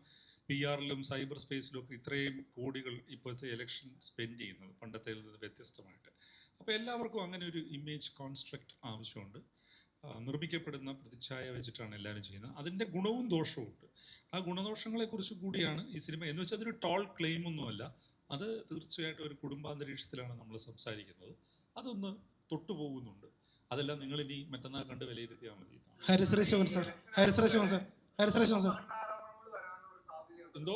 PR-ലും സൈബർ സ്പേസിലും ഒക്കെ ഇത്രയും കോടികൾ ഇപ്പോഴത്തെ ഇലക്ഷൻ സ്പെൻഡ് ചെയ്യുന്നത്, പണ്ടത്തെ നിന്ന് വ്യത്യസ്തമായിട്ട്. അപ്പോൾ എല്ലാവർക്കും അങ്ങനെ ഒരു ഇമേജ് കോൺസ്ട്രക്റ്റ് ആവശ്യമുണ്ട്. നിർമ്മിക്കപ്പെടുന്ന പ്രതിച്ഛായ വെച്ചിട്ടാണ് എല്ലാവരും ചെയ്യുന്നത്. അതിൻ്റെ ഗുണവും ദോഷവും ഉണ്ട്. ആ ഗുണദോഷങ്ങളെക്കുറിച്ച് കൂടിയാണ് ഈ സിനിമ. എന്ന് വെച്ചാൽ അതൊരു ടോൾ ക്ലെയിം ഒന്നുമല്ല. അത് തീർച്ചയായിട്ടും ഒരു കുടുംബാന്തരീക്ഷത്തിലാണ് നമ്മൾ സംസാരിക്കുന്നത്. അതൊന്ന് തൊട്ടുപോകുന്നുണ്ട്. അതെല്ലാം നിങ്ങൾ ഇനി മറ്റന്നാൾ കണ്ട് വിലയിരുത്തിയാൽ മതി. ഹരിശ്രീ ശിവൻ സാർ, ഹരിശ്രീ ശിവൻ സാർ, ഹരിശ്രീ ശിവൻ സാർ, എന്തോ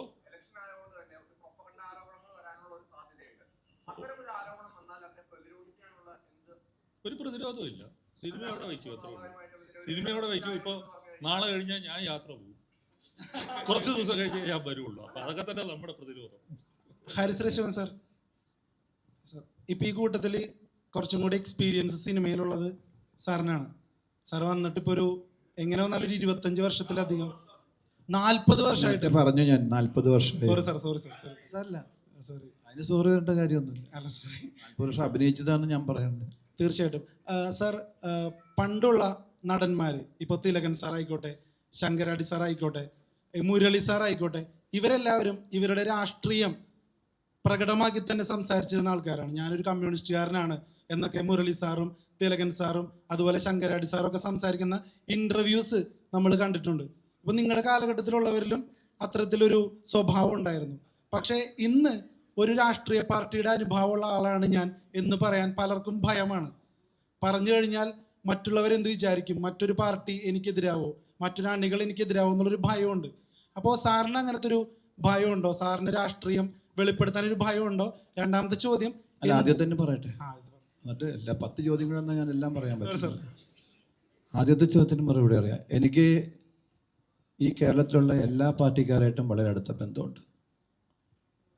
ഒരു പ്രതിരോധവും ഇല്ല. സിനിമ അവിടെ വയ്ക്കും, അത്ര സിനിമ അവിടെ വയ്ക്കും. ഇപ്പോൾ നാളെ കഴിഞ്ഞാൽ ഞാൻ യാത്ര പോകും, കുറച്ച് ദിവസം കഴിഞ്ഞാൽ ഞാൻ വരുള്ളൂ. അപ്പം അതൊക്കെ തന്നെ നമ്മുടെ പ്രതിരോധം. ഹരിശ്രീ ശിവൻ സാർ, ഇപ്പം ഈ കൂട്ടത്തിൽ കുറച്ചും കൂടി എക്സ്പീരിയൻസ് സിനിമയിലുള്ളത് സാറിനാണ്. സാർ വന്നിട്ട് ഇപ്പോൾ ഒരു എങ്ങനെ വന്നാലും 25 വർഷത്തിലധികം, 40 വർഷമായിട്ട് പറഞ്ഞു ഞാൻ 40 വർഷം. സോറി സാർ, സോറി സാർ, സാറല്ല, സോറി, അതിന് സോറി വരേണ്ട കാര്യമൊന്നുമില്ല. അല്ല സോറി, 40 വർഷം അഭിനയിച്ചതാണ് ഞാൻ പറയുന്നത്. തീർച്ചയായിട്ടും സാർ. പണ്ടുള്ള നടന്മാർ, ഇപ്പോൾ തിലകൻ സാർ ആയിക്കോട്ടെ, ശങ്കരാടി സാർ ആയിക്കോട്ടെ, മുരളി സാർ ആയിക്കോട്ടെ, ഇവരെല്ലാവരും ഇവരുടെ രാഷ്ട്രീയം പ്രകടമാക്കി തന്നെ സംസാരിച്ചിരുന്ന ആൾക്കാരാണ്. ഞാനൊരു കമ്മ്യൂണിസ്റ്റുകാരനാണ് എന്നൊക്കെ മുരളി സാറും തിലകൻ സാറും അതുപോലെ ശങ്കരാടി സാറും ഒക്കെ സംസാരിക്കുന്ന ഇൻ്റർവ്യൂസ് നമ്മൾ കണ്ടിട്ടുണ്ട്. അപ്പം നിങ്ങളുടെ കാലഘട്ടത്തിലുള്ളവരിലും അത്തരത്തിലൊരു സ്വഭാവം ഉണ്ടായിരുന്നു. പക്ഷേ ഇന്ന് ഒരു രാഷ്ട്രീയ പാർട്ടിയുടെ അനുഭവമുള്ള ആളാണ് ഞാൻ എന്ന് പറയാൻ പലർക്കും ഭയമാണ്. പറഞ്ഞു കഴിഞ്ഞാൽ മറ്റുള്ളവരെന്ത് വിചാരിക്കും, മറ്റൊരു പാർട്ടി എനിക്കെതിരാവോ, മറ്റൊരു അണികൾ എനിക്കെതിരാവോ എന്നുള്ളൊരു ഭയമുണ്ട്. അപ്പോൾ സാറിന് അങ്ങനത്തെ ഒരു ഭയമുണ്ടോ? സാറിന് രാഷ്ട്രീയം വെളിപ്പെടുത്താനൊരു ഭയമുണ്ടോ? രണ്ടാമത്തെ ചോദ്യം, ആദ്യം തന്നെ പറയട്ടെ, എന്നിട്ട് എല്ലാ 10 ചോദ്യങ്ങളെന്നാൽ ഞാൻ എല്ലാം പറയാൻ പറ്റും. ആദ്യത്തെ ചോദ്യത്തിന് മറുപടി അറിയാം. എനിക്ക് ഈ കേരളത്തിലുള്ള എല്ലാ പാർട്ടിക്കാരായിട്ടും വളരെ അടുത്ത ബന്ധമുണ്ട്.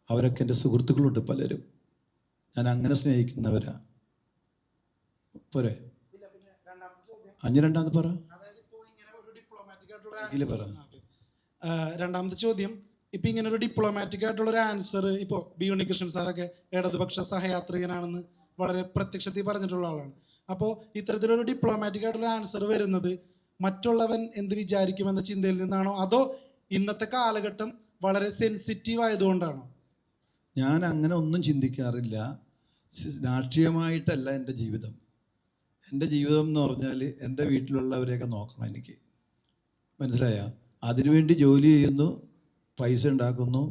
അവരൊക്കെ എൻ്റെ സുഹൃത്തുക്കളുണ്ട് പലരും. ഞാൻ അങ്ങനെ സ്നേഹിക്കുന്നവരാ. പോരെ? രണ്ടാമത് പറ. രണ്ടാമത്തെ ചോദ്യം, ഇപ്പം ഇങ്ങനെ ഒരു ഡിപ്ലോമാറ്റിക് ആയിട്ടുള്ളൊരു ആൻസർ ഇപ്പോൾ ബി ഉണ്ണികൃഷ്ണൻ സാറൊക്കെ ഇടതുപക്ഷ സഹയാത്രികനാണെന്ന് വളരെ പ്രത്യക്ഷത്തിൽ പറഞ്ഞിട്ടുള്ള ആളാണ്. അപ്പോൾ ഇത്തരത്തിലൊരു ഡിപ്ലോമാറ്റിക് ആയിട്ടുള്ള ആൻസർ വരുന്നത് മറ്റുള്ളവൻ എന്ത് വിചാരിക്കുമെന്ന ചിന്തയിൽ നിന്നാണോ, അതോ ഇന്നത്തെ കാലഘട്ടം വളരെ സെൻസിറ്റീവ് ആയതുകൊണ്ടാണോ? ഞാൻ അങ്ങനെ ഒന്നും ചിന്തിക്കാറില്ല. രാഷ്ട്രീയമായിട്ടല്ല എൻ്റെ ജീവിതം. എൻ്റെ ജീവിതം എന്ന് പറഞ്ഞാൽ എൻ്റെ വീട്ടിലുള്ളവരെയൊക്കെ നോക്കണം എനിക്ക്. മനസ്സിലായ? അതിനുവേണ്ടി ജോലി ചെയ്യുന്നു, പൈസ ഉണ്ടാക്കുന്നു,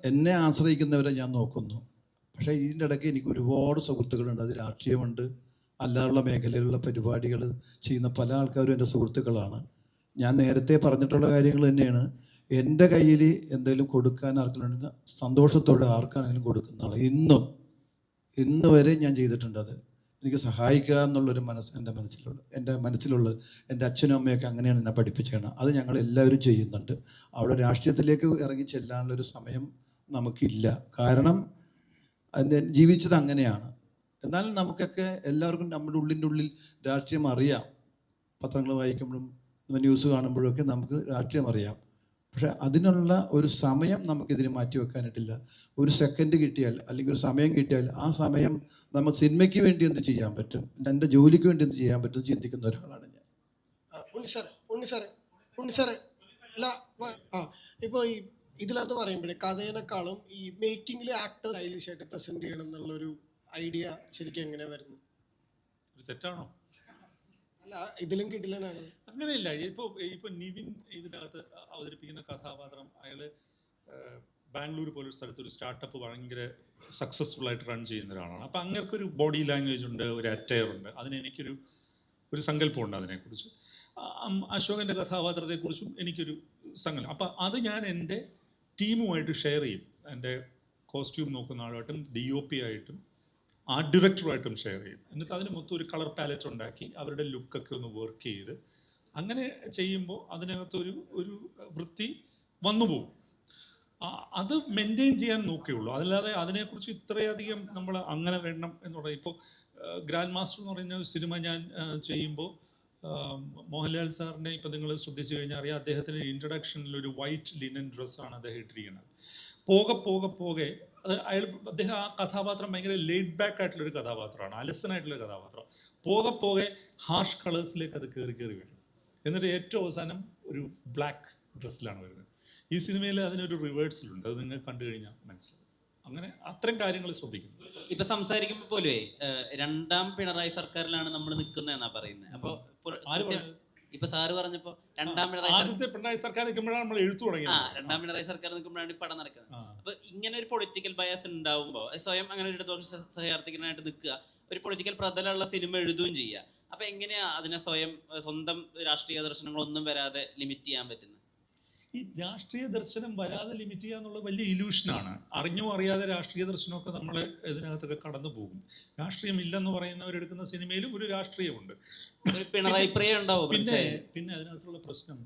എന്നെ ആശ്രയിക്കുന്നവരെ ഞാൻ നോക്കുന്നു. പക്ഷേ ഇതിൻ്റെ ഇടയ്ക്ക് എനിക്ക് ഒരുപാട് സുഹൃത്തുക്കളുണ്ട്. അത് രാഷ്ട്രീയമുണ്ട്, അല്ലാതുള്ള മേഖലയിലുള്ള പരിപാടികൾ ചെയ്യുന്ന പല ആൾക്കാരും എൻ്റെ സുഹൃത്തുക്കളാണ്. ഞാൻ നേരത്തെ പറഞ്ഞിട്ടുള്ള കാര്യങ്ങൾ തന്നെയാണ്. എൻ്റെ കയ്യിൽ എന്തെങ്കിലും കൊടുക്കാൻ ആർക്കുണ്ടെങ്കിൽ സന്തോഷത്തോടെ ആർക്കാണെങ്കിലും കൊടുക്കുന്ന ആൾ ഇന്ന് വരെ ഞാൻ ചെയ്തിട്ടുണ്ട്. അത് എനിക്ക് സഹായിക്കുക എന്നുള്ളൊരു മനസ്സ് എൻ്റെ മനസ്സിലുള്ള എൻ്റെ അച്ഛനും അമ്മയൊക്കെ അങ്ങനെയാണ് എന്നെ പഠിപ്പിച്ചത്. അത് ഞങ്ങൾ എല്ലാവരും ചെയ്യുന്നുണ്ട്. അവിടെ രാഷ്ട്രീയത്തിലേക്ക് ഇറങ്ങി ചെല്ലാനുള്ളൊരു സമയം നമുക്കില്ല. കാരണം ജീവിച്ചത് അങ്ങനെയാണ്. എന്നാലും നമുക്കൊക്കെ എല്ലാവർക്കും നമ്മുടെ ഉള്ളിൽ രാഷ്ട്രീയം അറിയാം. പത്രങ്ങൾ വായിക്കുമ്പോഴും ന്യൂസ് കാണുമ്പോഴൊക്കെ നമുക്ക് രാഷ്ട്രീയം അറിയാം. പക്ഷെ അതിനുള്ള ഒരു സമയം നമുക്കിതിന് മാറ്റി വെക്കാനായിട്ടില്ല. ഒരു സെക്കൻഡ് കിട്ടിയാൽ അല്ലെങ്കിൽ ഒരു സമയം കിട്ടിയാൽ ആ സമയം നമ്മൾ സിനിമയ്ക്ക് വേണ്ടി എന്ത് ചെയ്യാൻ പറ്റും, എൻ്റെ ജോലിക്ക് വേണ്ടി എന്ത് ചെയ്യാൻ പറ്റും ചിന്തിക്കുന്ന ഒരാളാണ് ഞാൻ. ഉണ്ണി സാറേ അല്ല, ഇപ്പോൾ ഈ ഇതിനകത്ത് പറയുമ്പോഴേ കഥേനേക്കാളും ഈ മേക്കിങ്ങിൽ ആക്ടർ സ്റ്റൈലിഷ് ആയിട്ട് പ്രസന്റ് ചെയ്യണം എന്നുള്ളൊരു ഐഡിയ ശരിക്കും എങ്ങനെയാണ് വരുന്നത്? തെറ്റാണോ? അല്ല ഇതിലും കിടിലനാണ്. അങ്ങനെയില്ല. ഇപ്പോൾ നിവിൻ ഇതിനകത്ത് അവതരിപ്പിക്കുന്ന കഥാപാത്രം, അയാൾ ബാംഗ്ലൂർ പോലൊരു സ്ഥലത്ത് ഒരു സ്റ്റാർട്ടപ്പ് ഭയങ്കര സക്സസ്ഫുൾ ആയിട്ട് റൺ ചെയ്യുന്ന ഒരാളാണ്. അപ്പോൾ അങ്ങനെയൊരു ബോഡി ലാംഗ്വേജ് ഉണ്ട്, ഒരു അറ്റയർ ഉണ്ട്. അതിനെനിക്കൊരു സങ്കല്പമുണ്ട് അതിനെക്കുറിച്ച്. അശോകൻ്റെ കഥാപാത്രത്തെക്കുറിച്ചും എനിക്കൊരു സങ്കല്പം. അപ്പോൾ അത് ഞാൻ എൻ്റെ ടീമുമായിട്ട് ഷെയർ ചെയ്യും. എൻ്റെ കോസ്റ്റ്യൂം നോക്കുന്ന ആളുമായിട്ടും DOP ആയിട്ടും ആർട്ട് ഡയറക്ടറുമായിട്ടും ഷെയർ ചെയ്യും. എന്നിട്ട് അതിന് മൊത്തം ഒരു കളർ പാലറ്റ് ഉണ്ടാക്കി അവരുടെ ലുക്കൊക്കെ ഒന്ന് വർക്ക് ചെയ്ത് അങ്ങനെ ചെയ്യുമ്പോൾ അതിനകത്തൊരു വൃത്തി വന്നു പോകും. അത് മെയിൻറ്റെയിൻ ചെയ്യാൻ നോക്കുകയുള്ളൂ. അതല്ലാതെ അതിനെക്കുറിച്ച് ഇത്രയധികം നമ്മൾ അങ്ങനെ വേണം എന്നുള്ള. ഇപ്പോൾ ഗ്രാൻഡ് മാസ്റ്റർ എന്ന് പറയുന്ന ഒരു സിനിമ ഞാൻ ചെയ്യുമ്പോൾ മോഹൻലാൽ സാറിനെ ഇപ്പോൾ നിങ്ങൾ ശ്രദ്ധിച്ചു കഴിഞ്ഞാൽ അറിയാം, അദ്ദേഹത്തിൻ്റെ ഇൻട്രഡക്ഷനിൽ ഒരു വൈറ്റ് ലിനൻ ഡ്രസ്സാണ് അദ്ദേഹം ഇട്ടിരിക്കുന്നത്. പോകെ അദ്ദേഹം ആ കഥാപാത്രം ഭയങ്കര ലേഡ് ബാക്ക് ആയിട്ടുള്ളൊരു കഥാപാത്രമാണ്, അലസനായിട്ടുള്ളൊരു കഥാപാത്രം. പോകെ ഹാഷ് കളേഴ്സിലേക്ക് അത് കയറി വരും. എന്നിട്ട് ഏറ്റവും അവസാനം ഒരു ബ്ലാക്ക് ഡ്രസ്സിലാണ് വരുന്നത്. ഈ സിനിമയിൽ അതിനൊരു റിവേഴ്സലുണ്ട്, അത് നിങ്ങൾ കണ്ടു കഴിഞ്ഞാൽ മനസ്സിലാവും. അങ്ങനെ അത്തരം കാര്യങ്ങൾ ശ്രദ്ധിക്കുന്നു. ഇപ്പൊ സംസാരിക്കുമ്പോൾ പോലും രണ്ടാം പിണറായി സർക്കാരിലാണ് നമ്മൾ നിൽക്കുന്നതെന്നാ പറയുന്നത്. അപ്പോൾ ഇപ്പൊ സാറ് പറഞ്ഞപ്പോ രണ്ടാം പിണറായി സർക്കാർ നിൽക്കുമ്പോഴാണ് നമ്മൾ എഴുത്തു തുടങ്ങിയത്. രണ്ടാം പിണറായി സർക്കാർ നിൽക്കുമ്പോഴാണ് ഈ പടം നടക്കുന്നത്. അപ്പൊ ഇങ്ങനെ ഒരു പൊളിറ്റിക്കൽ ബയസ് ഉണ്ടാവുമ്പോൾ സ്വയം അങ്ങനെ ഒരു ഇടതുപക്ഷ സഹയാർത്ഥികനായിട്ട് നിൽക്കുക, ഒരു പൊളിറ്റിക്കൽ പ്രതലമുള്ള സിനിമ എഴുതുകയും ചെയ്യുക. അപ്പൊ എങ്ങനെയാ അതിനെ സ്വന്തം രാഷ്ട്രീയ ദർശനങ്ങളൊന്നും വരാതെ ലിമിറ്റ് ചെയ്യാൻ പറ്റുന്നത്? ഈ രാഷ്ട്രീയ ദർശനം വരാതെ ലിമിറ്റ് ചെയ്യുക എന്നുള്ളത് വലിയ ഇല്യൂഷനാണ്. അറിഞ്ഞോ അറിയാതെ രാഷ്ട്രീയ ദർശനമൊക്കെ നമ്മൾ ഇതിനകത്തൊക്കെ കടന്നു പോകും. രാഷ്ട്രീയം ഇല്ലെന്ന് പറയുന്നവരെടുക്കുന്ന സിനിമയിലും ഒരു രാഷ്ട്രീയമുണ്ട്. പിണറായി പ്രിയം ഉണ്ടാവും. പിന്നെ അതിനകത്തുള്ള പ്രശ്നം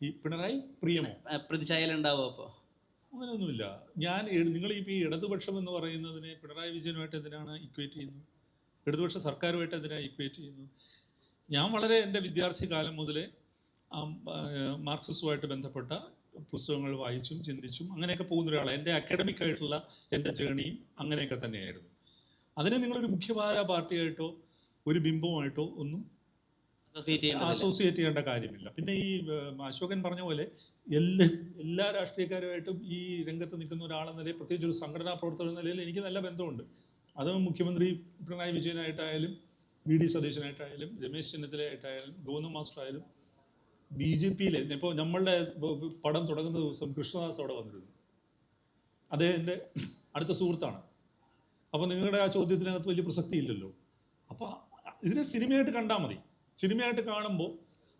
ഈ പിണറായി പ്രിയമോ പ്രതിച്ഛായലുണ്ടാവോ? അപ്പോൾ അങ്ങനെയൊന്നുമില്ല. നിങ്ങൾ ഈ ഇടതുപക്ഷം എന്ന് പറയുന്നതിനെ പിണറായി വിജയനുമായിട്ട് എന്തിനാണ് ഇക്വേറ്റ് ചെയ്യുന്നത്? ഇടതുപക്ഷ സർക്കാരുമായിട്ട് എന്തിനാണ് ഇക്വേറ്റ് ചെയ്യുന്നത്? ഞാൻ വളരെ എൻ്റെ വിദ്യാർത്ഥി കാലം മുതലേ മാർക്സിസവുമായിട്ട് ബന്ധപ്പെട്ട പുസ്തകങ്ങൾ വായിച്ചും ചിന്തിച്ചും അങ്ങനെയൊക്കെ പോകുന്ന ഒരാളാണ്. എൻ്റെ അക്കാഡമിക് ആയിട്ടുള്ള എൻ്റെ ജേണിയും അങ്ങനെയൊക്കെ തന്നെയായിരുന്നു. അതിനെ നിങ്ങളൊരു മുഖ്യധാര പാർട്ടിയായിട്ടോ ഒരു ബിംബവുമായിട്ടോ ഒന്നും അസോസിയേറ്റ് ചെയ്യേണ്ട കാര്യമില്ല. പിന്നെ ഈ അശോകൻ പറഞ്ഞ പോലെ എല്ലാ രാഷ്ട്രീയക്കാരുമായിട്ടും ഈ രംഗത്ത് നിൽക്കുന്ന ഒരാളെന്ന നിലയിൽ, പ്രത്യേകിച്ച് ഒരു സംഘടനാ പ്രവർത്തകർ എന്ന നിലയിൽ എനിക്ക് നല്ല ബന്ധമുണ്ട്. അത് മുഖ്യമന്ത്രി പിണറായി വിജയനായിട്ടായാലും VD സതീശനായിട്ടായാലും രമേശ് ചെന്നിത്തലയായിട്ടായാലും ഗോവിന്ദ മാസ്റ്റർ ആയാലും BJP-യിലെ ഇപ്പോൾ നമ്മളുടെ പടം തുടങ്ങുന്ന ദിവസം കൃഷ്ണദാസ് അവിടെ വന്നിരുന്നു. അദ്ദേഹം എൻ്റെ അടുത്ത സുഹൃത്താണ്. അപ്പോൾ നിങ്ങളുടെ ആ ചോദ്യത്തിനകത്ത് വലിയ പ്രസക്തി ഇല്ലല്ലോ. അപ്പോൾ ഇതിനെ സിനിമയായിട്ട് കണ്ടാൽ മതി. സിനിമയായിട്ട് കാണുമ്പോൾ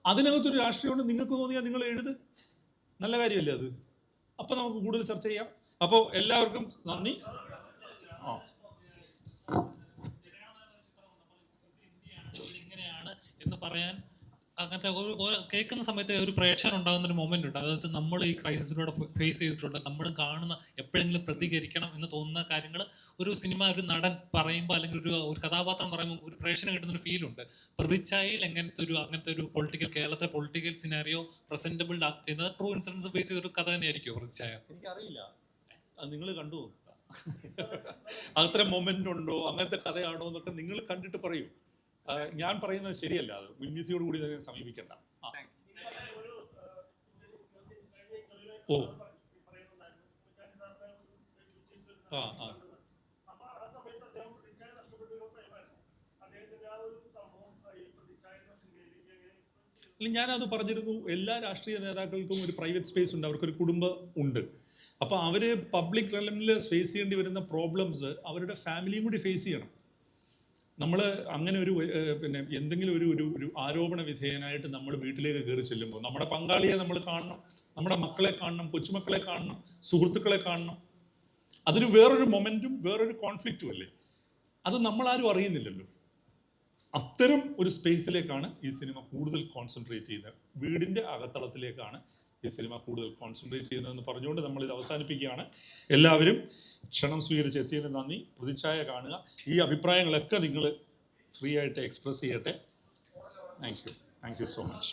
അതിനകത്തൊരു രാഷ്ട്രീയമുണ്ട് നിങ്ങൾക്ക് തോന്നിയാൽ നിങ്ങൾ എഴുത്, നല്ല കാര്യമല്ലേ അത്? അപ്പോൾ നമുക്ക് കൂടുതൽ ചർച്ച ചെയ്യാം. അപ്പോൾ എല്ലാവർക്കും നന്ദി. ഇങ്ങനെയാണ് എന്ന് പറയാൻ അങ്ങനത്തെ കേൾക്കുന്ന സമയത്ത് ഒരു പ്രേക്ഷകൻ ഉണ്ടാകുന്ന ഒരു മൊമെന്റ് ഉണ്ട്. അതായത് നമ്മൾ ഈ ക്രൈസിസിലൂടെ ഫേസ് ചെയ്തിട്ടുണ്ട്, നമ്മൾ കാണുന്ന എപ്പോഴെങ്കിലും പ്രതികരിക്കണം എന്ന് തോന്നുന്ന കാര്യങ്ങൾ ഒരു സിനിമ, ഒരു നടൻ പറയുമ്പോൾ അല്ലെങ്കിൽ ഒരു കഥാപാത്രം പറയുമ്പോൾ ഒരു പ്രേക്ഷകന് കിട്ടുന്നൊരു ഫീലുണ്ട്. പ്രതിച്ഛായയിൽ അങ്ങനത്തെ ഒരു കേരളത്തെ പൊളിറ്റിക്കൽ സിനാരിയോ പ്രസന്റബിൾ ചെയ്യുന്നത് ട്രൂ ഇൻസിഡൻസ് ബേസ് ചെയ്തൊരു കഥ തന്നെയായിരിക്കും പ്രതിച്ഛായ. എനിക്കറിയില്ല, അത് നിങ്ങൾ കണ്ടു അത്ര മൊമെന്റ് ഉണ്ടോ, അങ്ങനത്തെ കഥയാണോ എന്നൊക്കെ നിങ്ങൾ കണ്ടിട്ട് പറയൂ. ഞാൻ പറയുന്നത് ശരിയല്ല, അത് മുൻവിധിയോട് കൂടി തന്നെ സമീപിക്കണ്ട. ഓ ഞാനത് പറഞ്ഞിരുന്നു. എല്ലാ രാഷ്ട്രീയ നേതാക്കൾക്കും ഒരു പ്രൈവറ്റ് സ്പേസ് ഉണ്ട്, അവർക്കൊരു കുടുംബം ഉണ്ട്. അപ്പോൾ അവർ പബ്ലിക് റെലമിൽ ഫേസ് ചെയ്യേണ്ടി വരുന്ന പ്രോബ്ലംസ് അവരുടെ ഫാമിലിയും കൂടി ഫേസ് ചെയ്യണം. നമ്മൾ അങ്ങനെ പിന്നെ എന്തെങ്കിലും ഒരു ആരോപണ വിധേയനായിട്ട് നമ്മൾ വീട്ടിലേക്ക് കയറി ചെല്ലുമ്പോൾ നമ്മുടെ പങ്കാളിയെ നമ്മൾ കാണണം, നമ്മുടെ മക്കളെ കാണണം, കൊച്ചുമക്കളെ കാണണം, സുഹൃത്തുക്കളെ കാണണം. അതൊരു വേറൊരു മൊമെൻറ്റും വേറൊരു കോൺഫ്ലിക്റ്റും അല്ലേ? അത് നമ്മളാരും അറിയുന്നില്ലല്ലോ. അത്തരം ഒരു സ്പേസിലേക്കാണ് ഈ സിനിമ കൂടുതൽ കോൺസെൻട്രേറ്റ് ചെയ്യുന്നത്. വീടിൻ്റെ അകത്തളത്തിലേക്കാണ് ഈ സിനിമ കൂടുതൽ കോൺസെൻട്രേറ്റ് ചെയ്യുന്നതെന്ന് പറഞ്ഞുകൊണ്ട് നമ്മളിത് അവസാനിപ്പിക്കുകയാണ്. എല്ലാവരും ക്ഷണം സ്വീകരിച്ച് എത്തിയതിന് നന്ദി. പ്രതിച്ഛായ കാണുക. ഈ അഭിപ്രായങ്ങളൊക്കെ നിങ്ങൾ ഫ്രീ ആയിട്ട് എക്സ്പ്രസ് ചെയ്യട്ടെ. Thank you so much.